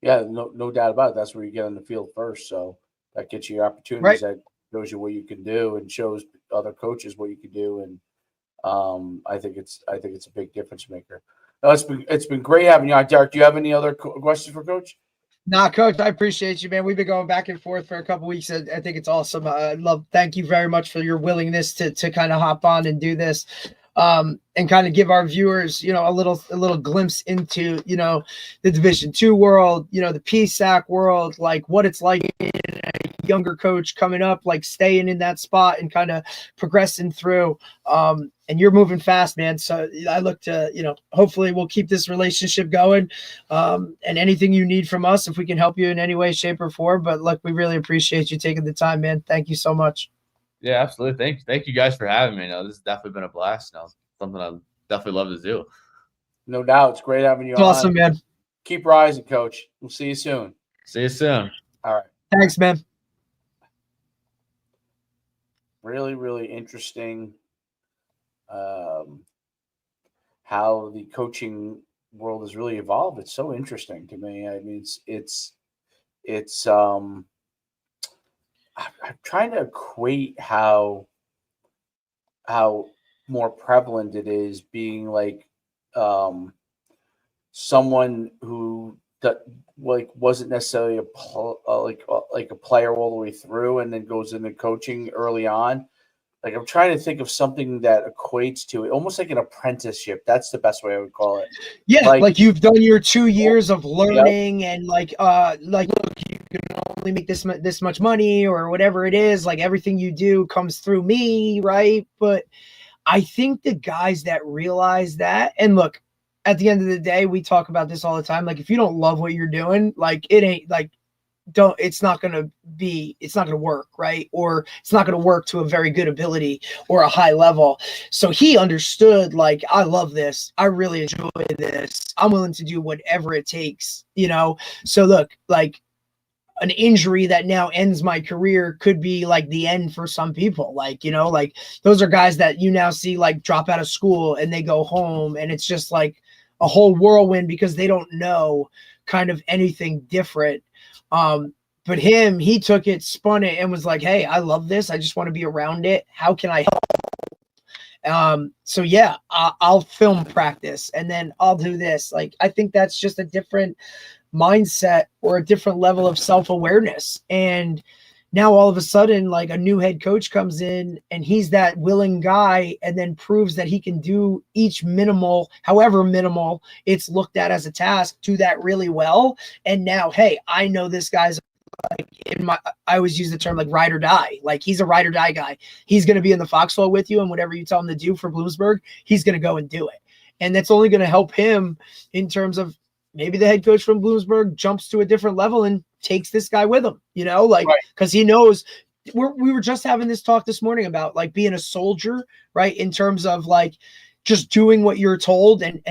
Yeah, no doubt about it. That's where you get on the field first. So that gets you your opportunities. Right. That shows you what you can do and shows other coaches what you can do. And I think it's a big difference maker. No, it's been great having you on, Derek. Do you have any other questions for Coach? Nah, Coach, I appreciate you, man. We've been going back and forth for a couple weeks. I think it's awesome. Thank you very much for your willingness to kind of hop on and do this, and kind of give our viewers, a little glimpse into, the Division II world, the PSAC world, like what it's like in a younger coach coming up, like staying in that spot and kind of progressing through. And you're moving fast, man. So I look to, hopefully we'll keep this relationship going. And anything you need from us, if we can help you in any way, shape, or form. But look, we really appreciate you taking the time, man. Thank you so much. Yeah, absolutely. Thank you guys for having me. This has definitely been a blast. Something I'd definitely love to do. No doubt. It's great having you on. Awesome, man. Keep rising, Coach. We'll see you soon. See you soon. All right. Thanks, man. Really, really interesting. How the coaching world has really evolved. It's so interesting to me. I mean, I'm trying to equate how more prevalent it is being like someone who wasn't necessarily a player all the way through and then goes into coaching early on. Like, I'm trying to think of something that equates to it, almost like an apprenticeship. That's the best way I would call it. Yeah, like you've done your 2 years of learning, yep. And look, you can only make this much money or whatever it is. Like, everything you do comes through me, right? But I think the guys that realize that, and look, at the end of the day, we talk about this all the time. Like, if you don't love what you're doing, like, it ain't like. It's not going to work, right? Or it's not going to work to a very good ability or a high level. So he understood, like, I love this. I really enjoy this. I'm willing to do whatever it takes, So look, like, an injury that now ends my career could be like the end for some people. Like, like those are guys that you now see like drop out of school and they go home and it's just like a whole whirlwind because they don't know kind of anything different. But he took it, spun it, and was like, hey, I love this. I just want to be around it. How can I help? So yeah, I'll film practice and then I'll do this. Like, I think that's just a different mindset or a different level of self-awareness. And now all of a sudden, like, a new head coach comes in and he's that willing guy and then proves that he can do each however minimal it's looked at as a task, do that really well. And now, hey, I know this guy's like I always use the term like ride or die. Like, he's a ride or die guy. He's going to be in the foxhole with you, and whatever you tell him to do for Bloomsburg, he's going to go and do it. And that's only going to help him in terms of maybe the head coach from Bloomsburg jumps to a different level and takes this guy with him, because he knows we were just having this talk this morning about like being a soldier, right? In terms of like just doing what you're told and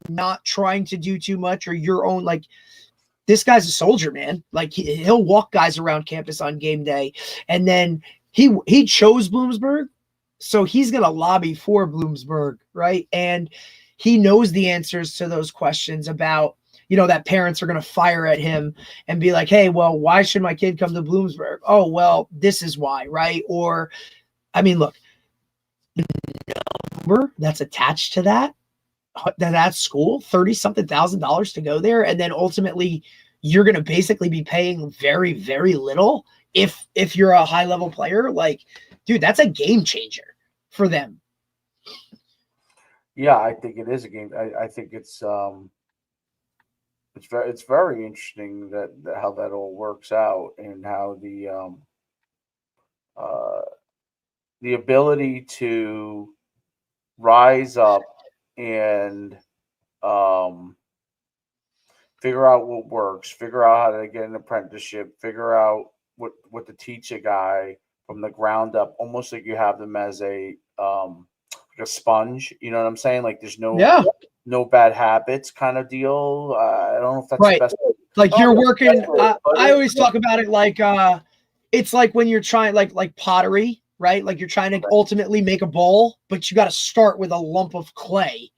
not trying to do too much or your own, like, this guy's a soldier, man. Like, he'll walk guys around campus on game day. And then he chose Bloomsburg. So he's going to lobby for Bloomsburg, right? And he knows the answers to those questions about, that parents are going to fire at him and be like, hey, well, why should my kid come to Bloomsburg? Oh, well, this is why, right? Or, I mean, look, the number that's attached to that school, $30-something thousand to go there. And then ultimately you're going to basically be paying very, very little if you're a high level player. Like, dude, that's a game changer for them. Yeah, I think it is a game. I think it's very interesting that how that all works out and how the ability to rise up and figure out what works, figure out how to get an apprenticeship, figure out what to teach a guy from the ground up, almost like you have them as a sponge. You know what I'm saying? Like, there's no no bad habits kind of deal. I don't know if that's Right. the best. Like you're working. But I always talk about it like it's like when you're trying like pottery, right? Like you're trying to ultimately make a bowl, but you got to start with a lump of clay,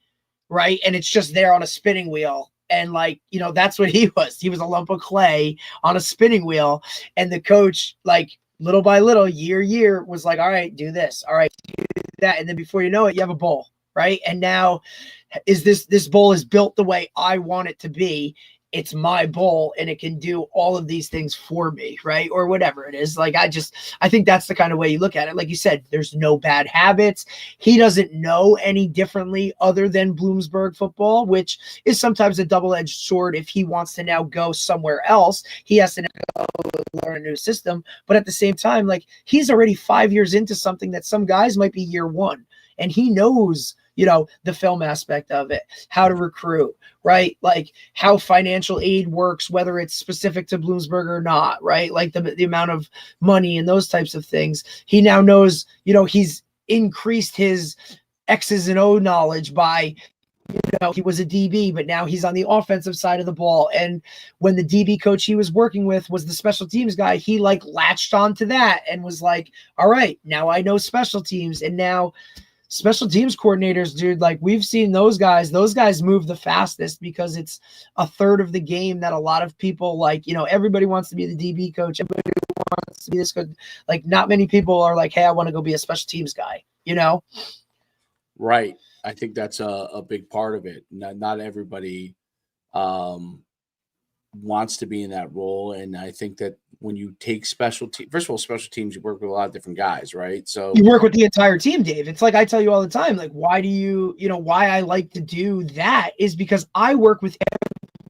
right? And it's just there on a spinning wheel. And like, that's what he was. He was a lump of clay on a spinning wheel. And the coach, like little by little, year, was like, all right, do this. All right, do that. And then before you know it, you have a bowl, right? And now this bowl is built the way I want it to be. It's my bowl and it can do all of these things for me, right? Or whatever it is. Like, I think that's the kind of way you look at it. Like you said, there's no bad habits. He doesn't know any differently other than Bloomsburg football, which is sometimes a double-edged sword. If he wants to now go somewhere else, he has to now learn a new system. But at the same time, like he's already 5 years into something that some guys might be year one, and he knows the film aspect of it, how to recruit, right? Like how financial aid works, whether it's specific to Bloomsburg or not, right? Like the amount of money and those types of things. He now knows, he's increased his X's and O knowledge by, he was a DB, but now he's on the offensive side of the ball. And when the DB coach he was working with was the special teams guy, he like latched onto that and was like, all right, now I know special teams. And now special teams coordinators, dude, like we've seen those guys move the fastest because it's a third of the game that a lot of people like, everybody wants to be the DB coach. Everybody wants to be this good. Like not many people are like, hey, I want to go be a special teams guy, Right. I think that's a big part of it. Not everybody wants to be in that role. And I think that when you take special teams, you work with a lot of different guys, right? So you work with the entire team, Dave. It's like I tell you all the time, like, why do you, why I like to do that is because I work with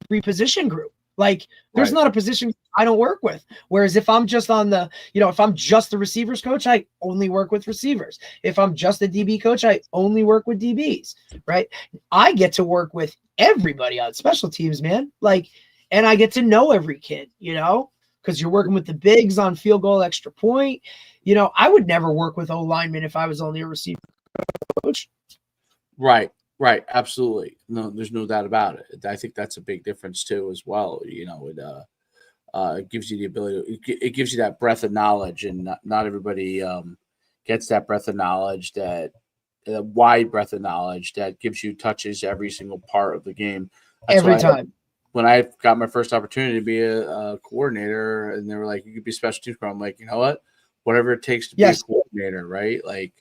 every position group. Like there's not a position I don't work with. Whereas if I'm just on the, if I'm just the receivers coach, I only work with receivers. If I'm just a DB coach, I only work with DBs, right? I get to work with everybody on special teams, man. Like, and I get to know every kid, because you're working with the bigs on field goal, extra point. I would never work with O-linemen if I was only a receiver coach. Right. Absolutely. No, there's no doubt about it. I think that's a big difference too, as well. It gives you the ability, it gives you that breadth of knowledge, and not everybody gets that breadth of knowledge, that wide breadth of knowledge that gives you touches every single part of the game. Every time. When I got my first opportunity to be a coordinator, and they were like, you could be a special teams coordinator, I'm like, you know what? Whatever it takes to be a coordinator, right? Like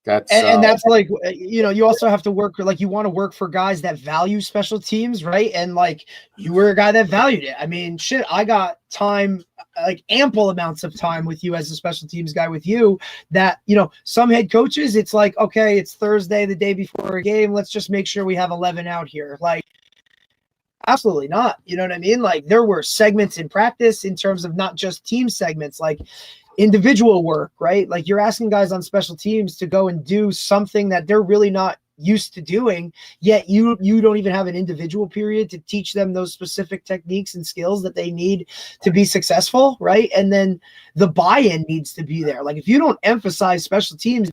that's and that's like, you also have to work, like you want to work for guys that value special teams, right? And like you were a guy that valued it. I mean, shit, I got time, like ample amounts of time with you as a special teams guy with you that, some head coaches, it's like, okay, it's Thursday, the day before a game. Let's just make sure we have 11 out here. Like, absolutely not. You know what I mean? Like there were segments in practice in terms of not just team segments, like individual work, right? Like you're asking guys on special teams to go and do something that they're really not used to doing, yet you don't even have an individual period to teach them those specific techniques and skills that they need to be successful, right? And then the buy-in needs to be there. Like if you don't emphasize special teams,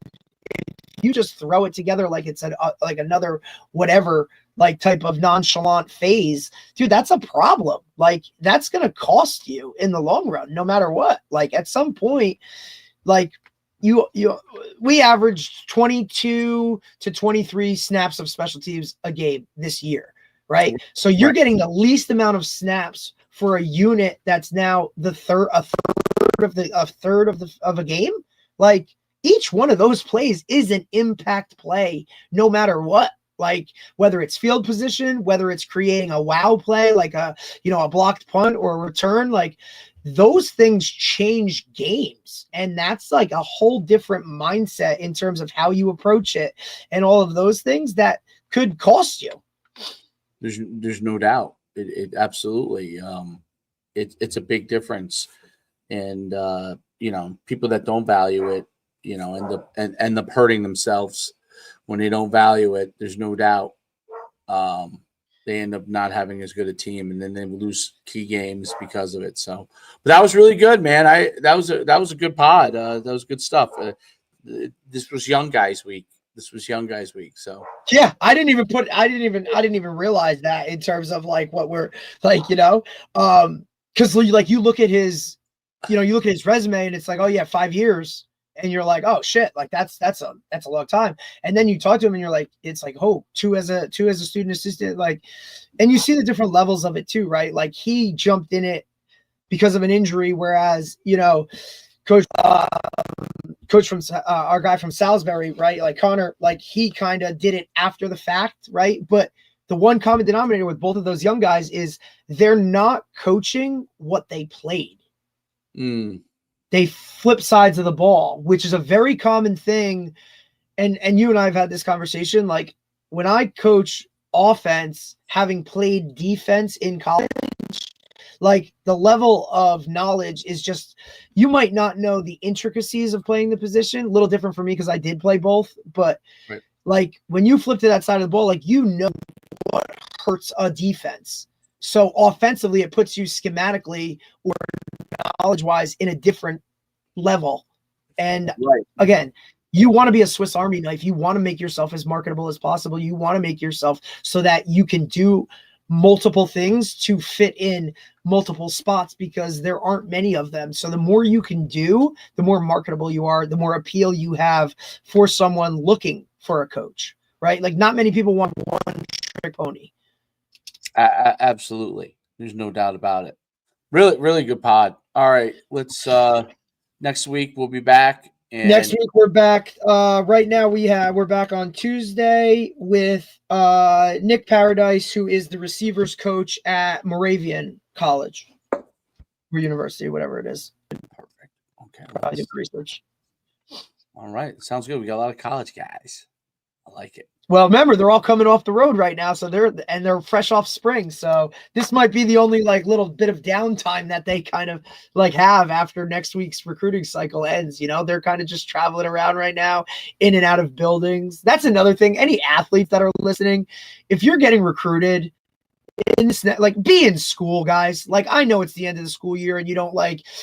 you just throw it together like it's like another whatever like type of nonchalant phase, dude, that's a problem. Like that's going to cost you in the long run, no matter what. Like at some point, like we averaged 22 to 23 snaps of special teams a game this year, right? So you're getting the least amount of snaps for a unit that's now a third of a game. Like each one of those plays is an impact play, no matter what. Like whether it's field position, whether it's creating a wow play, like a blocked punt or a return, like those things change games. And that's like a whole different mindset in terms of how you approach it and all of those things that could cost you. There's no doubt. It absolutely, it's a big difference. And, people that don't value it, end up hurting themselves when they don't value it. There's no doubt they end up not having as good a team, and then they lose key games because of it. So, but that was really good, man. That was a good pod. That was good stuff. This was Young Guys Week. This was young guys week. So yeah, I didn't even realize that in terms of like what we're like, because like you look at his resume and it's like, oh yeah, 5 years, and you're like, oh shit, like that's a long time. And then you talk to him and you're like, it's like, oh, two as a student assistant, like, and you see the different levels of it too, right? Like he jumped in it because of an injury, whereas coach from our guy from Salisbury, right? Like Connor, like he kind of did it after the fact, right? But the one common denominator with both of those young guys is they're not coaching what they played. They flip sides of the ball, which is a very common thing. And you and I have had this conversation. Like when I coach offense, having played defense in college, like the level of knowledge is just, you might not know the intricacies of playing the position. A little different for me because I did play both, but right. Like when you flip to that side of the ball, like what hurts a defense. So offensively, it puts you schematically or knowledge-wise in a different level. And again, you want to be a Swiss Army knife. You want to make yourself as marketable as possible. You want to make yourself so that you can do multiple things to fit in multiple spots because there aren't many of them. So the more you can do, the more marketable you are, the more appeal you have for someone looking for a coach, right? Like not many people want one trick pony. Absolutely. There's no doubt about it. Really, really good pod. All right. Let's next week we'll be back. And next week we're back. Right now we're back on Tuesday with Nick Paradise, who is the receivers coach at Moravian College or University, whatever it is. Perfect. Okay. Do research. All right. Sounds good. We got a lot of college guys. I like it. Well, remember, they're all coming off the road right now, so they're fresh off spring. So this might be the only like little bit of downtime that they kind of like have after next week's recruiting cycle ends. They're kind of just traveling around right now, in and out of buildings. That's another thing. Any athletes that are listening, if you're getting recruited in this, like, be in school, guys. Like, I know it's the end of the school year and you don't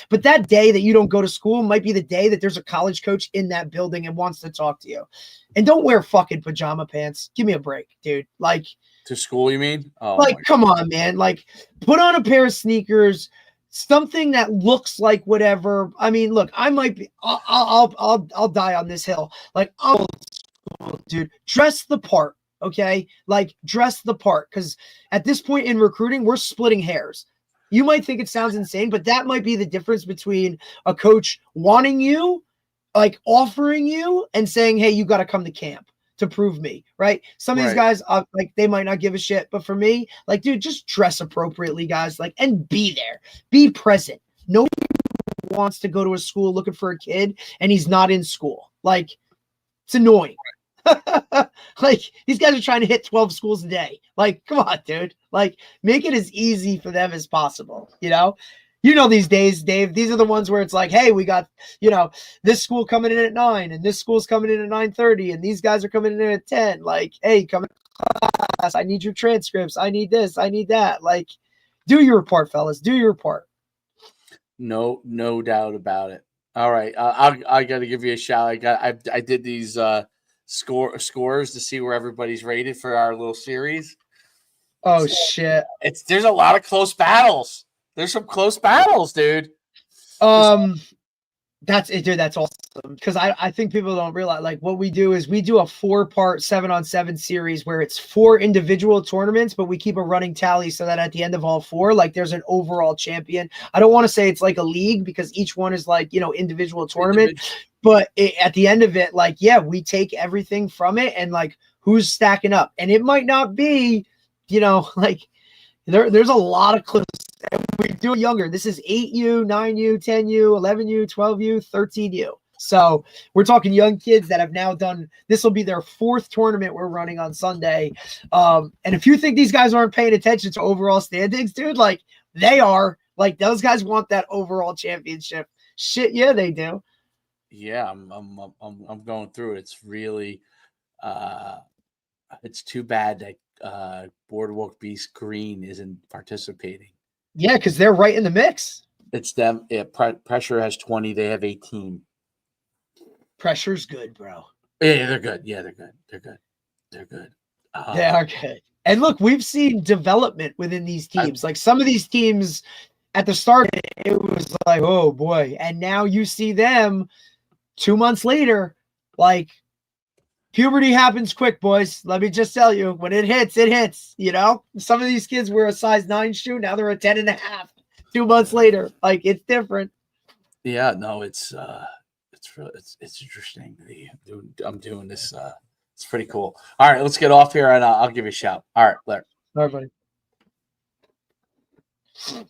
but that day that you don't go to school might be the day that there's a college coach in that building and wants to talk to you. And don't wear fucking pajama pants. Give me a break, dude. Like, to school, you mean? Oh, like, come on, man. Like, put on a pair of sneakers, something that looks like whatever. I mean, look, I might be. I'll die on this hill. Like, dude, dress the part. Okay, like dress the part, because at this point in recruiting, we're splitting hairs. You might think it sounds insane, but that might be the difference between a coach wanting you, like offering you and saying, hey, you got to come to camp to prove me, right? Some of these guys, like, they might not give a shit, but for me, like, dude, just dress appropriately, guys, like, and be there, be present. Nobody wants to go to a school looking for a kid and he's not in school. Like, it's annoying. Like, these guys are trying to hit 12 schools a day. Like, come on, dude. Like, make it as easy for them as possible. These days, Dave, these are the ones where it's like, hey, we got, this school coming in at 9 and this school's coming in at 9:30 and these guys are coming in at 10. Like, hey, come in class. I need your transcripts. I need this. I need that. Like, do your part, fellas. Do your part. No doubt about it. All right. I got to give you a shout. I did these scores to see where everybody's rated for our little series. Oh shit! There's a lot of close battles. There's some close battles, dude. That's it, dude. That's awesome. Because I think people don't realize, like, what we do is we do a 4-part 7-on-7 series where it's 4 individual tournaments, but we keep a running tally so that at the end of all 4, like, there's an overall champion. I don't want to say it's like a league because each one is like, individual tournament. But at the end of it, like, yeah, we take everything from it and like who's stacking up. And it might not be, like there's a lot of close. And we do it younger. This is 8U, 9U, 10U, 11U, 12U, 13U. So we're talking young kids that have now done, this will be their 4th tournament we're running on Sunday. And if you think these guys aren't paying attention to overall standings, dude, like, they are. Like, those guys want that overall championship. Shit, yeah, they do. Yeah, I'm going through it. It's really it's too bad that Boardwalk Beast Green isn't participating. Yeah, because they're right in the mix. It's them. Yeah, Pressure has 20. They have 18. Pressure's good, bro. Yeah, they're good. Yeah, they're good. They're good. They're good. They are good. And look, we've seen development within these teams. Like some of these teams at the start, it was like, oh boy. And now you see them 2 months later, like puberty happens quick, boys. Let me just tell you, when it hits, it hits. You know, some of these kids were a size 9 shoe. Now they're a 10.5. 2 months later, like it's different. Yeah, no, it's interesting. I'm doing this. It's pretty cool. All right, let's get off here, and I'll give you a shout. All right, Larry. All right, buddy.